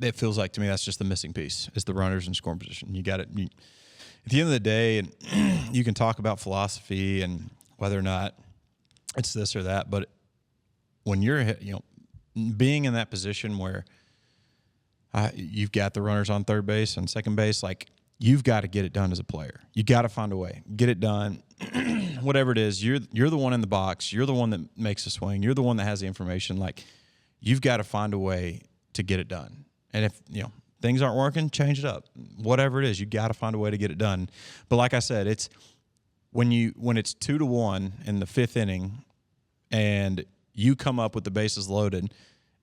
it feels like to me that's just the missing piece is the runners in scoring position. You got it. At the end of the day, and you can talk about philosophy and whether or not it's this or that, but when you're being in that position where you've got the runners on third base and second base, like you've got to get it done as a player. You got to find a way, get it done. Whatever it is, you're the one in the box. You're the one that makes the swing. You're the one that has the information. Like you've got to find a way to get it done. And if things aren't working, change it up. Whatever it is, you got to find a way to get it done. But like I said, it's when it's 2-1 in the fifth inning, and you come up with the bases loaded,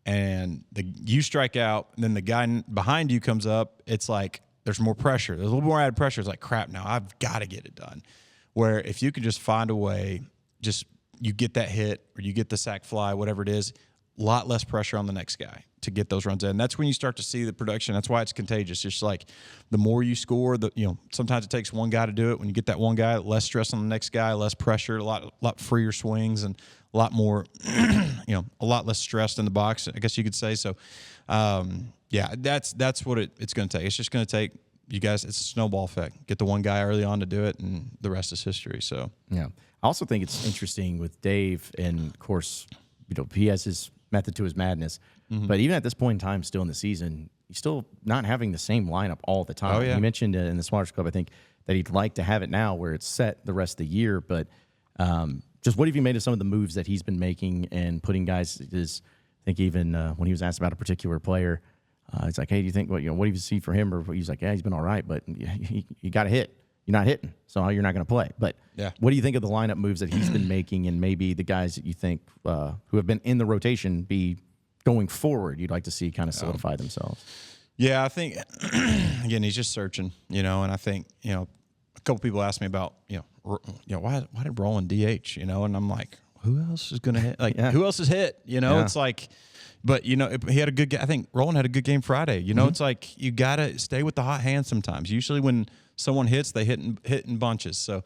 and you strike out, and then the guy behind you comes up. It's like there's more pressure. There's a little more added pressure. It's like crap. Now I've got to get it done. Where if you can just find a way, just you get that hit or you get the sac fly, whatever it is, a lot less pressure on the next guy to get those runs in. That's when you start to see the production. That's why it's contagious. Just like the more you score, sometimes it takes one guy to do it. When you get that one guy, less stress on the next guy, less pressure, a lot freer swings, and a lot more, a lot less stressed in the box, I guess you could say. So, that's what it's going to take. It's just going to take you guys. It's a snowball effect. Get the one guy early on to do it, and the rest is history. So, yeah. I also think it's interesting with Dave, and of course, he has his method to his madness. Mm-hmm. But even at this point in time, still in the season, he's still not having the same lineup all the time. Oh, yeah. He mentioned in the Smarters Club, I think, that he'd like to have it now where it's set the rest of the year. But just what have you made of some of the moves that he's been making and putting guys? I think even when he was asked about a particular player, it's like, hey, do you think what do you see for him? Or he's like, yeah, he's been all right, but you got to hit. You're not hitting, so you're not going to play. But what do you think of the lineup moves that he's been making, and maybe the guys that you think who have been in the rotation be going forward you'd like to see kind of solidify themselves? Yeah, I think, again, he's just searching, and I think, a couple people asked me about, why did Roland DH, and I'm like, who else is going to hit? Like, who else is hit? It's like, but, he had a good game. I think Roland had a good game Friday. It's like you got to stay with the hot hand sometimes. Usually when someone hits, they hit in bunches. So,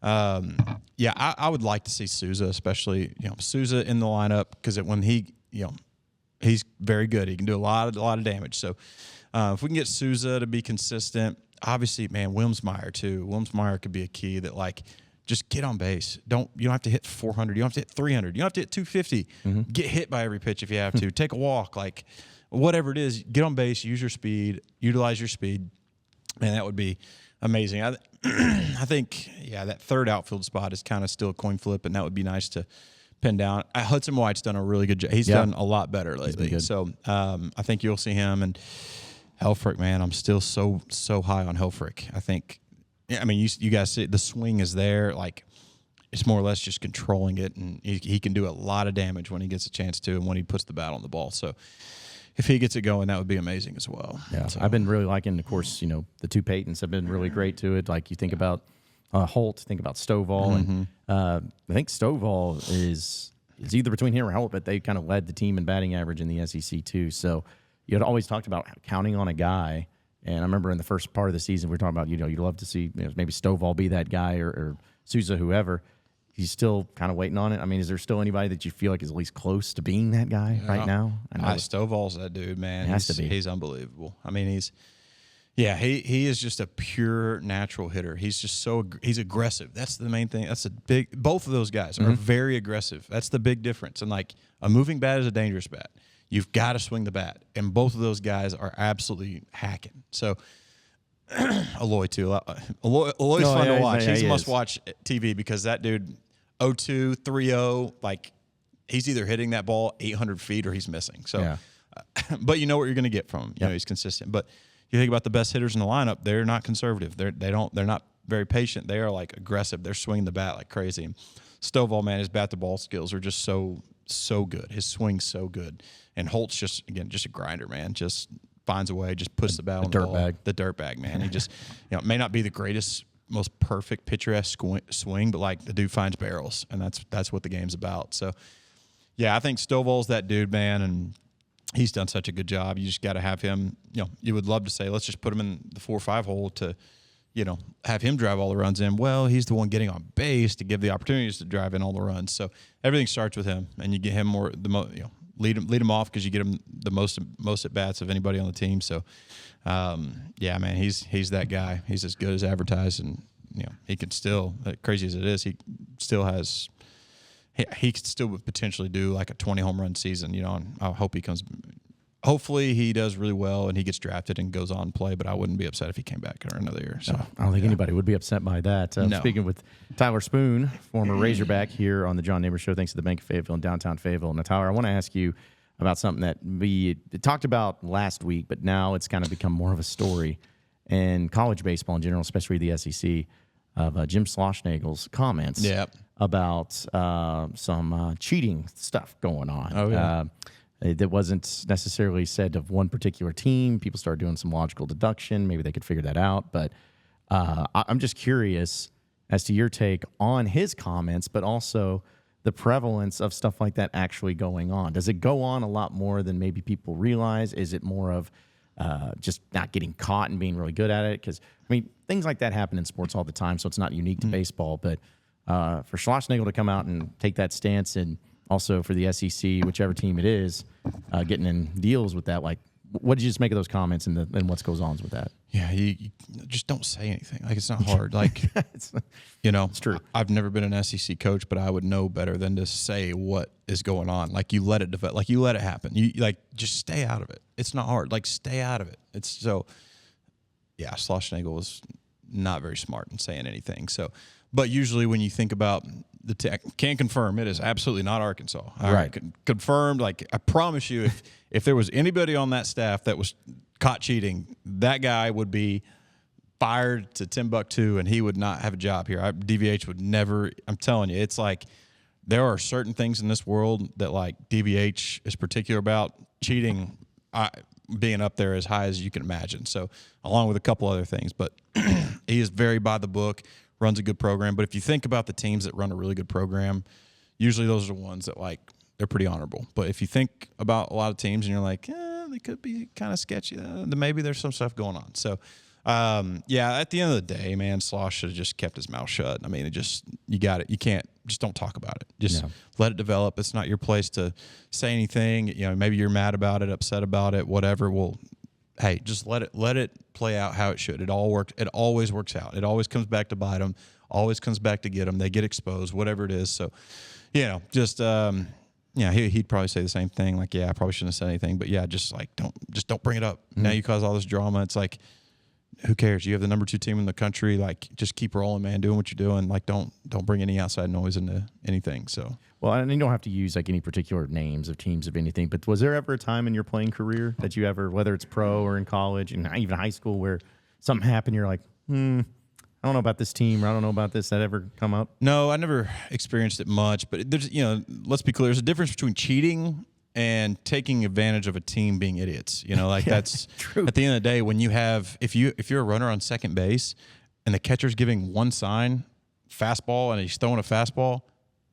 I would like to see Souza, especially, Souza in the lineup, because when he's very good. He can do a lot of damage. So if we can get Souza to be consistent, obviously, man, Wilmsmeyer too. Wilmsmeyer could be a key that, like, just get on base. You don't have to hit 400. You don't have to hit 300. You don't have to hit 250. Mm-hmm. Get hit by every pitch if you have to. Take a walk. Like, whatever it is, get on base, use your speed, utilize your speed, and that would be amazing. I think, that third outfield spot is kind of still a coin flip, and that would be nice to pin down. Hudson White's done a really good job. He's done a lot better lately. So I think you'll see him. And Helfrich, man, I'm still so high on Helfrich. I think, you guys see the swing is there. Like, it's more or less just controlling it, and he can do a lot of damage when he gets a chance to, and when he puts the bat on the ball. So if he gets it going, that would be amazing as well. Yeah, so. I've been really liking, of course, the two Paytons have been really great to it. Like, you think about Holt, think about Stovall, and I think Stovall is either between him or Holt, but they kind of led the team in batting average in the SEC too. So you had always talked about counting on a guy, and I remember in the first part of the season we were talking about you'd love to see maybe Stovall be that guy or Souza, whoever. He's still kind of waiting on it. Is there still anybody that you feel like is at least close to being that guy right now? Stovall's that dude, man. He has to be. He's unbelievable. He is just a pure natural hitter. He's just he's aggressive. That's the main thing. That's both of those guys are very aggressive. That's the big difference. And like, a moving bat is a dangerous bat. You've got to swing the bat. And both of those guys are absolutely hacking. So, Aloy too. Aloy's fun to watch. He's a must-watch TV because that dude, 0-2, 3-0, like, he's either hitting that ball 800 feet or he's missing. So, but you know what you're going to get from him. He's consistent. But you think about the best hitters in the lineup, they're not conservative. They're not very patient. They are like aggressive. They're swinging the bat like crazy. And Stovall, man, his bat to ball skills are just so good. His swing's so good. And Holt's just a grinder, man. Just finds a way, just puts the bat on the ball. The dirt bag, man. He just, it may not be the greatest, most perfect picturesque swing, but like, the dude finds barrels, and that's what the game's about. So, I think Stovall's that dude, man, and he's done such a good job. You just got to have him. You would love to say, let's just put him in the 4 or 5 hole to have him drive all the runs in. Well, he's the one getting on base to give the opportunities to drive in all the runs. So everything starts with him, and you get him lead him off because you get him the most at bats of anybody on the team. So, yeah, man, he's that guy. He's as good as advertised, and he can still, crazy as it is, he still has. He could still potentially do like a 20 home run season. And I hope he comes. Hopefully he does really well and he gets drafted and goes on to play, but I wouldn't be upset if he came back for another year. So no, I don't think anybody would be upset by that. No. Speaking with Tyler Spoon, former Razorback here on the John Nabors Show, thanks to the Bank of Fayetteville in downtown Fayetteville. Now, Tyler, I want to ask you about something that we talked about last week, but now it's kind of become more of a story in college baseball in general, especially the SEC, of Jim Schlossnagle's comments about some cheating stuff going on. Oh, yeah. That wasn't necessarily said of one particular team. People started doing some logical deduction. Maybe they could figure that out. But I'm just curious as to your take on his comments, but also the prevalence of stuff like that actually going on. Does it go on a lot more than maybe people realize? Is it more of just not getting caught and being really good at it? Because, things like that happen in sports all the time, so it's not unique to baseball. But for Schlossnagle to come out and take that stance, and also for the SEC, whichever team it is, getting in deals with that, like, what did you just make of those comments and what goes on with that? Yeah, you just don't say anything. Like, it's not hard. Like, it's true. I've never been an SEC coach, but I would know better than to say what is going on. Like, you let it develop. Like, you let it happen. You just stay out of it. It's not hard. Like, stay out of it. It's so. Yeah, Schlossnagle was not very smart in saying anything. So, but usually when you think about can confirm it is absolutely not Arkansas. Right. Confirmed. Like, I promise you, if there was anybody on that staff that was caught cheating, that guy would be fired to Timbuktu and he would not have a job here. DVH would never. I'm telling you, it's like there are certain things in this world that, like, DVH is particular about. Cheating being up there as high as you can imagine. So, along with a couple other things, but he is very by the book. Runs a good program. But if you think about the teams that run a really good program, usually those are the ones that, like, they're pretty honorable. But if you think about a lot of teams and you're like, they could be kind of sketchy, then maybe there's some stuff going on. So, yeah, at the end of the day, man, Slosh should have just kept his mouth shut. You got it. You can't, just don't talk about it. Just let it develop. It's not your place to say anything. Maybe you're mad about it, upset about it, whatever. Well, hey, just let it play out how it should. It always works out. It always comes back to bite them. Always comes back to get them. They get exposed, whatever it is. So, just he'd probably say the same thing. Like, yeah, I probably shouldn't have said anything, but yeah, just don't bring it up. Now you cause all this drama. It's like, who cares? You have the number 2 team in the country. Like, just keep rolling, man. Doing what you're doing. Like, don't bring any outside noise into anything. So, well, and you don't have to use like any particular names of teams of anything. But was there ever a time in your playing career that you ever, whether it's pro or in college and even high school, where something happened? You're like, I don't know about this team, or I don't know about this. That ever come up? No, I never experienced it much. But there's, let's be clear. There's a difference between cheating and taking advantage of a team being idiots. That's true. At the end of the day, when you have, if you're a runner on second base and the catcher's giving one sign, fastball, and he's throwing a fastball,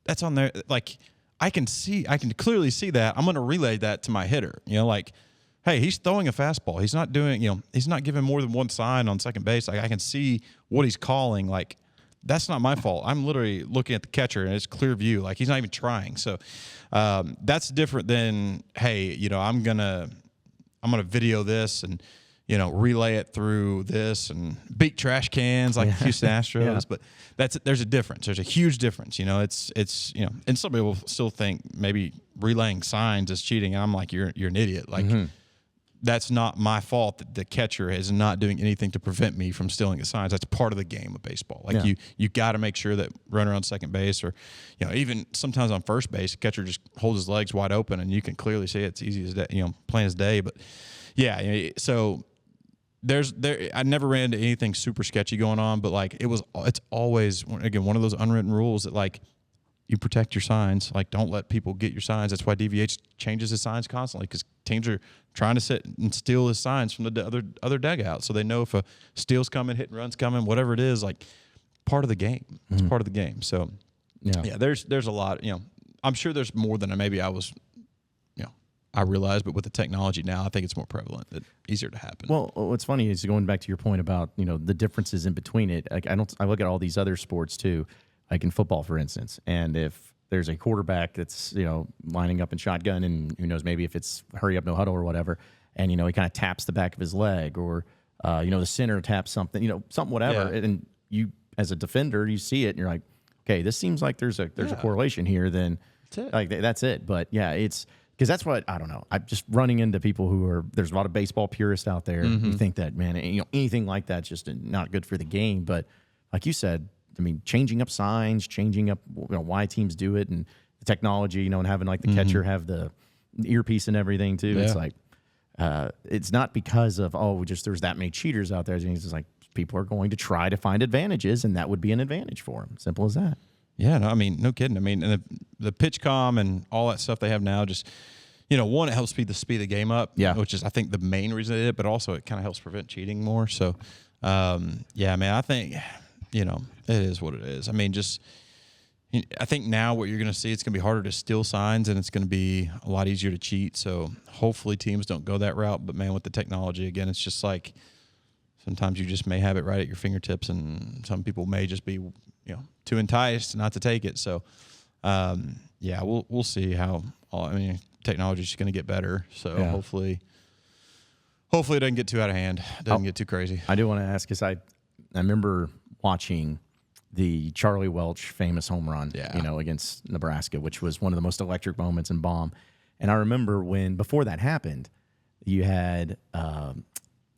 that's on there. Like, I can clearly see that. I'm going to relay that to my hitter. Hey, he's throwing a fastball. He's not doing, he's not giving more than one sign on second base. Like, I can see what he's calling. Like, that's not my fault. I'm literally looking at the catcher and it's clear view. Like, he's not even trying. So that's different than, hey, I'm gonna video this and relay it through this and beat trash cans like Houston Astros. Yeah. But there's a difference. There's a huge difference. It's and some people still think maybe relaying signs is cheating. And I'm like, you're an idiot. Like, that's not my fault that the catcher is not doing anything to prevent me from stealing the signs. That's part of the game of baseball. Like, you got to make sure that runner on second base, or even sometimes on first base, the catcher just holds his legs wide open and you can clearly see it's easy as day, plain as day. But yeah, so I never ran into anything super sketchy going on, but like it's always, again, one of those unwritten rules that, like, you protect your signs. Like, don't let people get your signs. That's why DVH changes his signs constantly, because teams are trying to sit and steal his signs from the other dugout, so they know if a steal's coming, hit and run's coming, whatever it is. Like, part of the game. It's part of the game. So yeah, there's a lot. I'm sure there's more than maybe I was I realize, but with the technology now, I think it's more prevalent, easier to happen. Well, what's funny is going back to your point about, the differences in between it. Like I look at all these other sports too, like in football, for instance. And if there's a quarterback that's, lining up in shotgun, and who knows, maybe if it's hurry up, no huddle or whatever, and, he kind of taps the back of his leg, or, the center taps something, something, whatever. Yeah. And you, as a defender, you see it and you're like, okay, this seems like there's a correlation here. Then that's it. But yeah, it's, because that's what, I don't know. I'm just running into people there's a lot of baseball purists out there who think that, man, anything like that's just not good for the game. But like you said, I mean, changing up signs, changing up why teams do it, and the technology, and having like the catcher have the earpiece and everything too. Yeah. It's like, it's not because of, there's that many cheaters out there. It's just like people are going to try to find advantages, and that would be an advantage for them. Simple as that. Yeah, no, I mean, no kidding. I mean, and the pitch comm and all that stuff they have now, just, one, it helps speed the game up, which is, I think, the main reason they did it, but also it kind of helps prevent cheating more. So, yeah, man, I think, it is what it is. I mean, I think now what you're going to see, it's going to be harder to steal signs, and it's going to be a lot easier to cheat. So hopefully teams don't go that route. But, man, with the technology, again, it's just like sometimes you just may have it right at your fingertips, and some people may just be, too enticed not to take it. So, yeah, we'll see how. Technology is just going to get better. So hopefully it doesn't get too out of hand. It doesn't get too crazy. I do want to ask, because I remember watching the Charlie Welch famous home run, against Nebraska, which was one of the most electric moments in Baum. And I remember before that happened, you had, I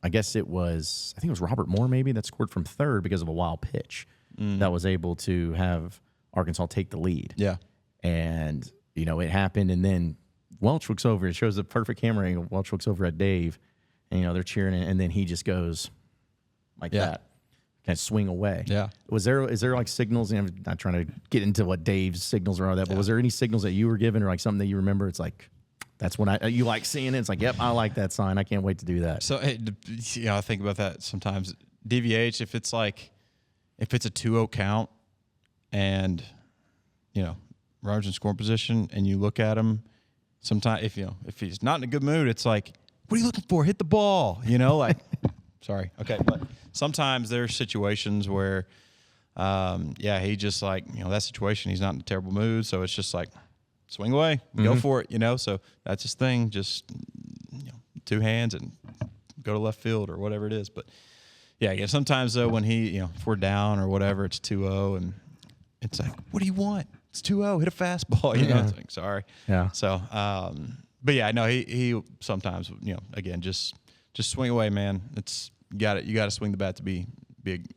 think it was Robert Moore maybe that scored from third because of a wild pitch that was able to have Arkansas take the lead. Yeah. And, it happened, and then Welch looks over. It shows the perfect camera angle. Welch looks over at Dave, and, they're cheering, and then he just goes like that. Kind of swing away. Yeah. Is there like signals? I'm not trying to get into what Dave's signals are, all that, but was there any signals that you were given, or like something that you remember? It's like, that's when you like seeing it. It's like, yep, I like that sign. I can't wait to do that. So, I think about that sometimes. DVH, if it's a 2-0 count, and runners in scoring position, and you look at him, sometimes if he's not in a good mood, it's like, what are you looking for? Hit the ball. Like. Sorry. Okay. But sometimes there's situations where, he just like, that situation, he's not in a terrible mood. So it's just like, swing away, go for it, So that's his thing. Just, 2 hands and go to left field or whatever it is. But yeah, sometimes though, when if we're down or whatever, it's 2-0 and it's like, what do you want? It's 2-0, hit a fastball, It's like, sorry. Yeah. So, but yeah, no, he sometimes, again, just swing away, man. You got to swing the bat to be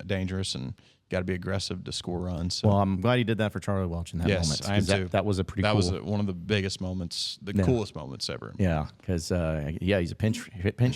dangerous, and got to be aggressive to score runs. So. Well, I'm glad he did that for Charlie Welch in that moment. I am too. That was a pretty cool. That was one of the biggest moments, coolest moments ever. Yeah, because he's a pinch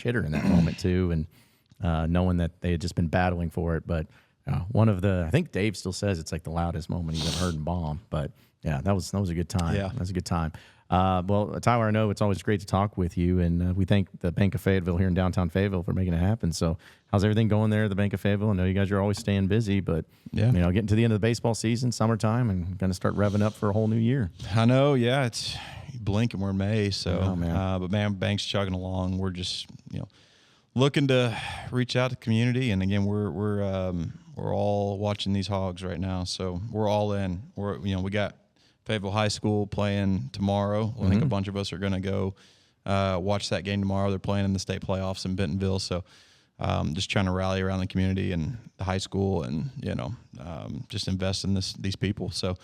hitter in that moment too, and knowing that they had just been battling for it. But I think Dave still says it's like the loudest moment he's ever heard in Baum. But yeah, that was a good time. Yeah, that was a good time. Well, Tyler, I know it's always great to talk with you, and we thank the Bank of Fayetteville here in downtown Fayetteville for making it happen. So how's everything going there at the Bank of Fayetteville? I know you guys are always staying busy, but getting to the end of the baseball season, summertime, and going to start revving up for a whole new year. I know, yeah. It's you blink and we're in May, so but man, Bank's chugging along. We're just looking to reach out to the community, and again, we're all watching these Hogs right now, so we're all in. We got Fayetteville High School playing tomorrow. I think a bunch of us are going to go watch that game tomorrow. They're playing in the state playoffs in Bentonville, so just trying to rally around the community and the high school, and just invest in these people. So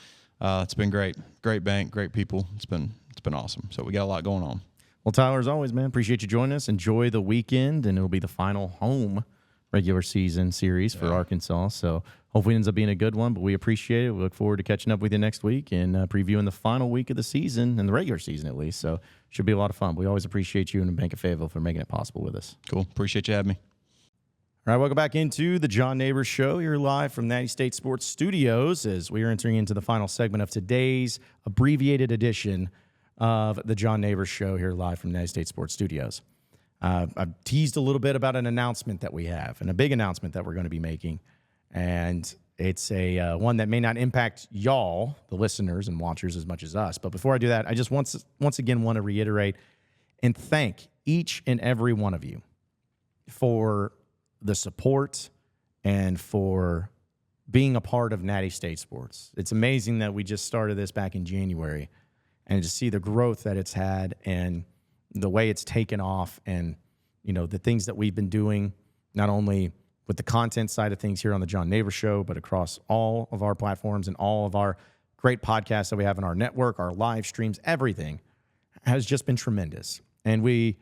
it's been great bank, great people. It's been awesome. So we got a lot going on. Well, Tyler, as always, man, appreciate you joining us. Enjoy the weekend, and it'll be the final home regular season series for Arkansas. So hopefully it ends up being a good one, but we appreciate it. We look forward to catching up with you next week and previewing the final week of the season, and the regular season at least. So should be a lot of fun. We always appreciate you and the Bank of Fayetteville for making it possible with us. Cool. Appreciate you having me. All right, welcome back into the John Nabors Show. You're live from Natty State Sports Studios as we are entering into the final segment of today's abbreviated edition of the John Nabors Show here live from Natty State Sports Studios. I've teased a little bit about an announcement that we have, and a big announcement that we're going to be making. And it's a one that may not impact y'all, the listeners and watchers, as much as us. But before I do that, I just once again want to reiterate, and thank each and every one of you for the support and for being a part of Natty State Sports. It's amazing that we just started this back in January, and to see the growth that it's had and the way it's taken off, and the things that we've been doing, not only with the content side of things here on the John Nabors Show, but across all of our platforms and all of our great podcasts that we have in our network, our live streams, everything has just been tremendous. And we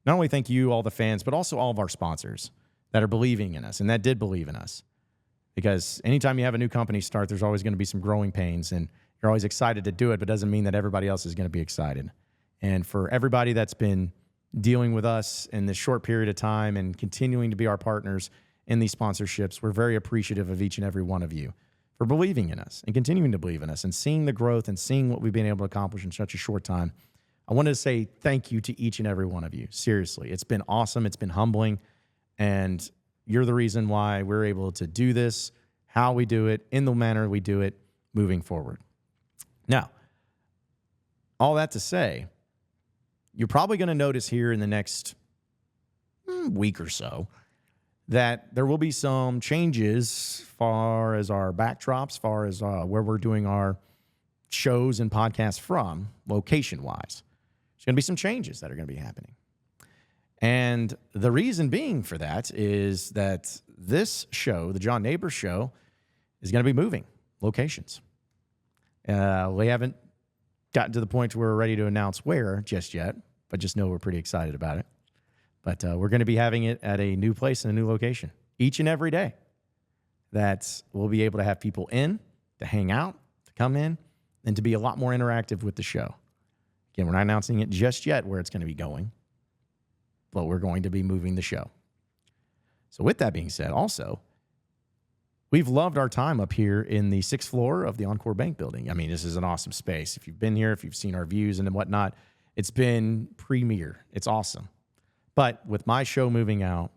not only thank you, all the fans, but also all of our sponsors that are believing in us and that did believe in us. Because anytime you have a new company start, there's always going to be some growing pains, and you're always excited to do it, but doesn't mean that everybody else is going to be excited. And for everybody that's been dealing with us in this short period of time and continuing to be our partners in these sponsorships, we're very appreciative of each and every one of you for believing in us and continuing to believe in us and seeing the growth and seeing what we've been able to accomplish in such a short time. I wanted to say thank you to each and every one of you. Seriously, it's been awesome. It's been humbling. And you're the reason why we're able to do this, how we do it, in the manner we do it, moving forward. Now, all that to say, you're probably going to notice here in the next week or so that there will be some changes as far as our backdrops, as far as where we're doing our shows and podcasts from, location-wise. There's going to be some changes that are going to be happening. And the reason being for that is that this show, the John Nabors Show, is going to be moving locations. We haven't gotten to the point where we're ready to announce where just yet, but just know we're pretty excited about it. But we're going to be having it at a new place and a new location each and every day. That we'll be able to have people in, to hang out, to come in, and to be a lot more interactive with the show. Again, we're not announcing it just yet where it's going to be going, but we're going to be moving the show. So with that being said, also, we've loved our time up here in the 6th floor of the Encore Bank building. I mean, this is an awesome space. If you've been here, if you've seen our views and whatnot, it's been premier. It's awesome. But with my show moving out,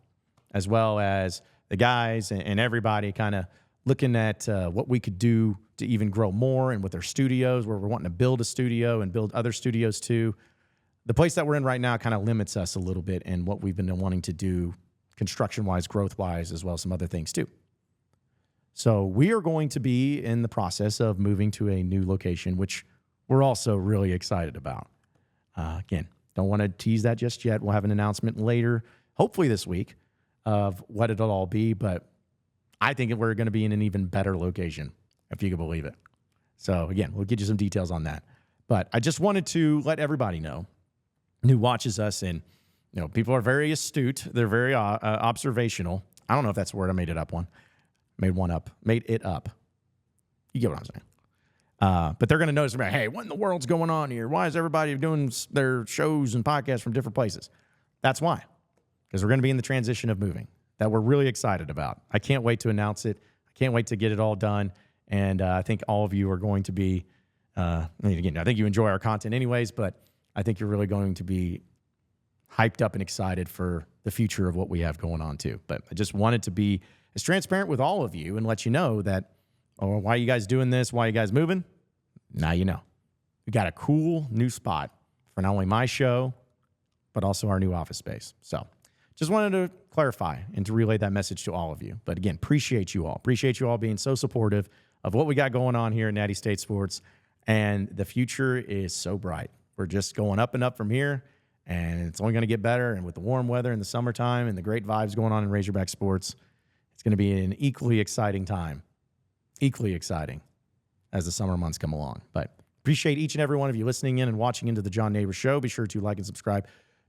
as well as the guys and everybody kind of looking at what we could do to even grow more, and with our studios, where we're wanting to build a studio and build other studios too, the place that we're in right now kind of limits us a little bit in what we've been wanting to do construction-wise, growth-wise, as well as some other things too. So we are going to be in the process of moving to a new location, which we're also really excited about. Again, don't want to tease that just yet. We'll have an announcement later, hopefully this week, of what it'll all be. But I think we're going to be in an even better location, if you can believe it. So again, we'll get you some details on that. But I just wanted to let everybody know who watches us, and people are very astute. They're very observational. I don't know if that's the word. I made it up. Made it up. You get what I'm saying. But they're going to notice, hey, what in the world's going on here? Why is everybody doing their shows and podcasts from different places? That's why. Because we're going to be in the transition of moving that we're really excited about. I can't wait to announce it. I can't wait to get it all done. And I think all of you are going to be, I think you enjoy our content anyways, but I think you're really going to be hyped up and excited for the future of what we have going on too. But I just wanted to be as transparent with all of you and let you know that, why are you guys doing this? Why are you guys moving? Now you know. We got a cool new spot for not only my show, but also our new office space. So just wanted to clarify and to relay that message to all of you. But again, appreciate you all. Appreciate you all being so supportive of what we got going on here at Natty State Sports. And the future is so bright. We're just going up and up from here, and it's only going to get better. And with the warm weather in the summertime and the great vibes going on in Razorback sports, it's going to be an equally exciting time. Equally exciting as the summer months come along. But appreciate each and every one of you listening in and watching into the John Nabors Show. Be sure to like and subscribe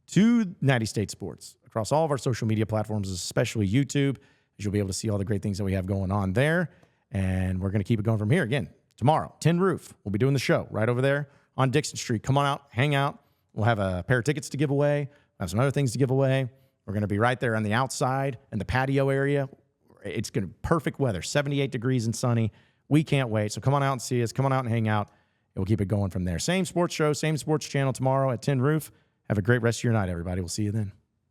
to Natty State Sports across all of our social media platforms, especially YouTube, as you'll be able to see all the great things that we have going on there. And we're going to keep it going from here. Again, tomorrow, Tin Roof. We'll be doing the show right over there on Dixon Street. Come on out, hang out. We'll have a pair of tickets to give away. We'll have some other things to give away. We're going to be right there on the outside in the patio area. It's going to be perfect weather, 78 degrees and sunny. We can't wait. So come on out and see us. Come on out and hang out. And we'll keep it going from there. Same sports show, same sports channel tomorrow at Tin Roof. Have a great rest of your night, everybody. We'll see you then.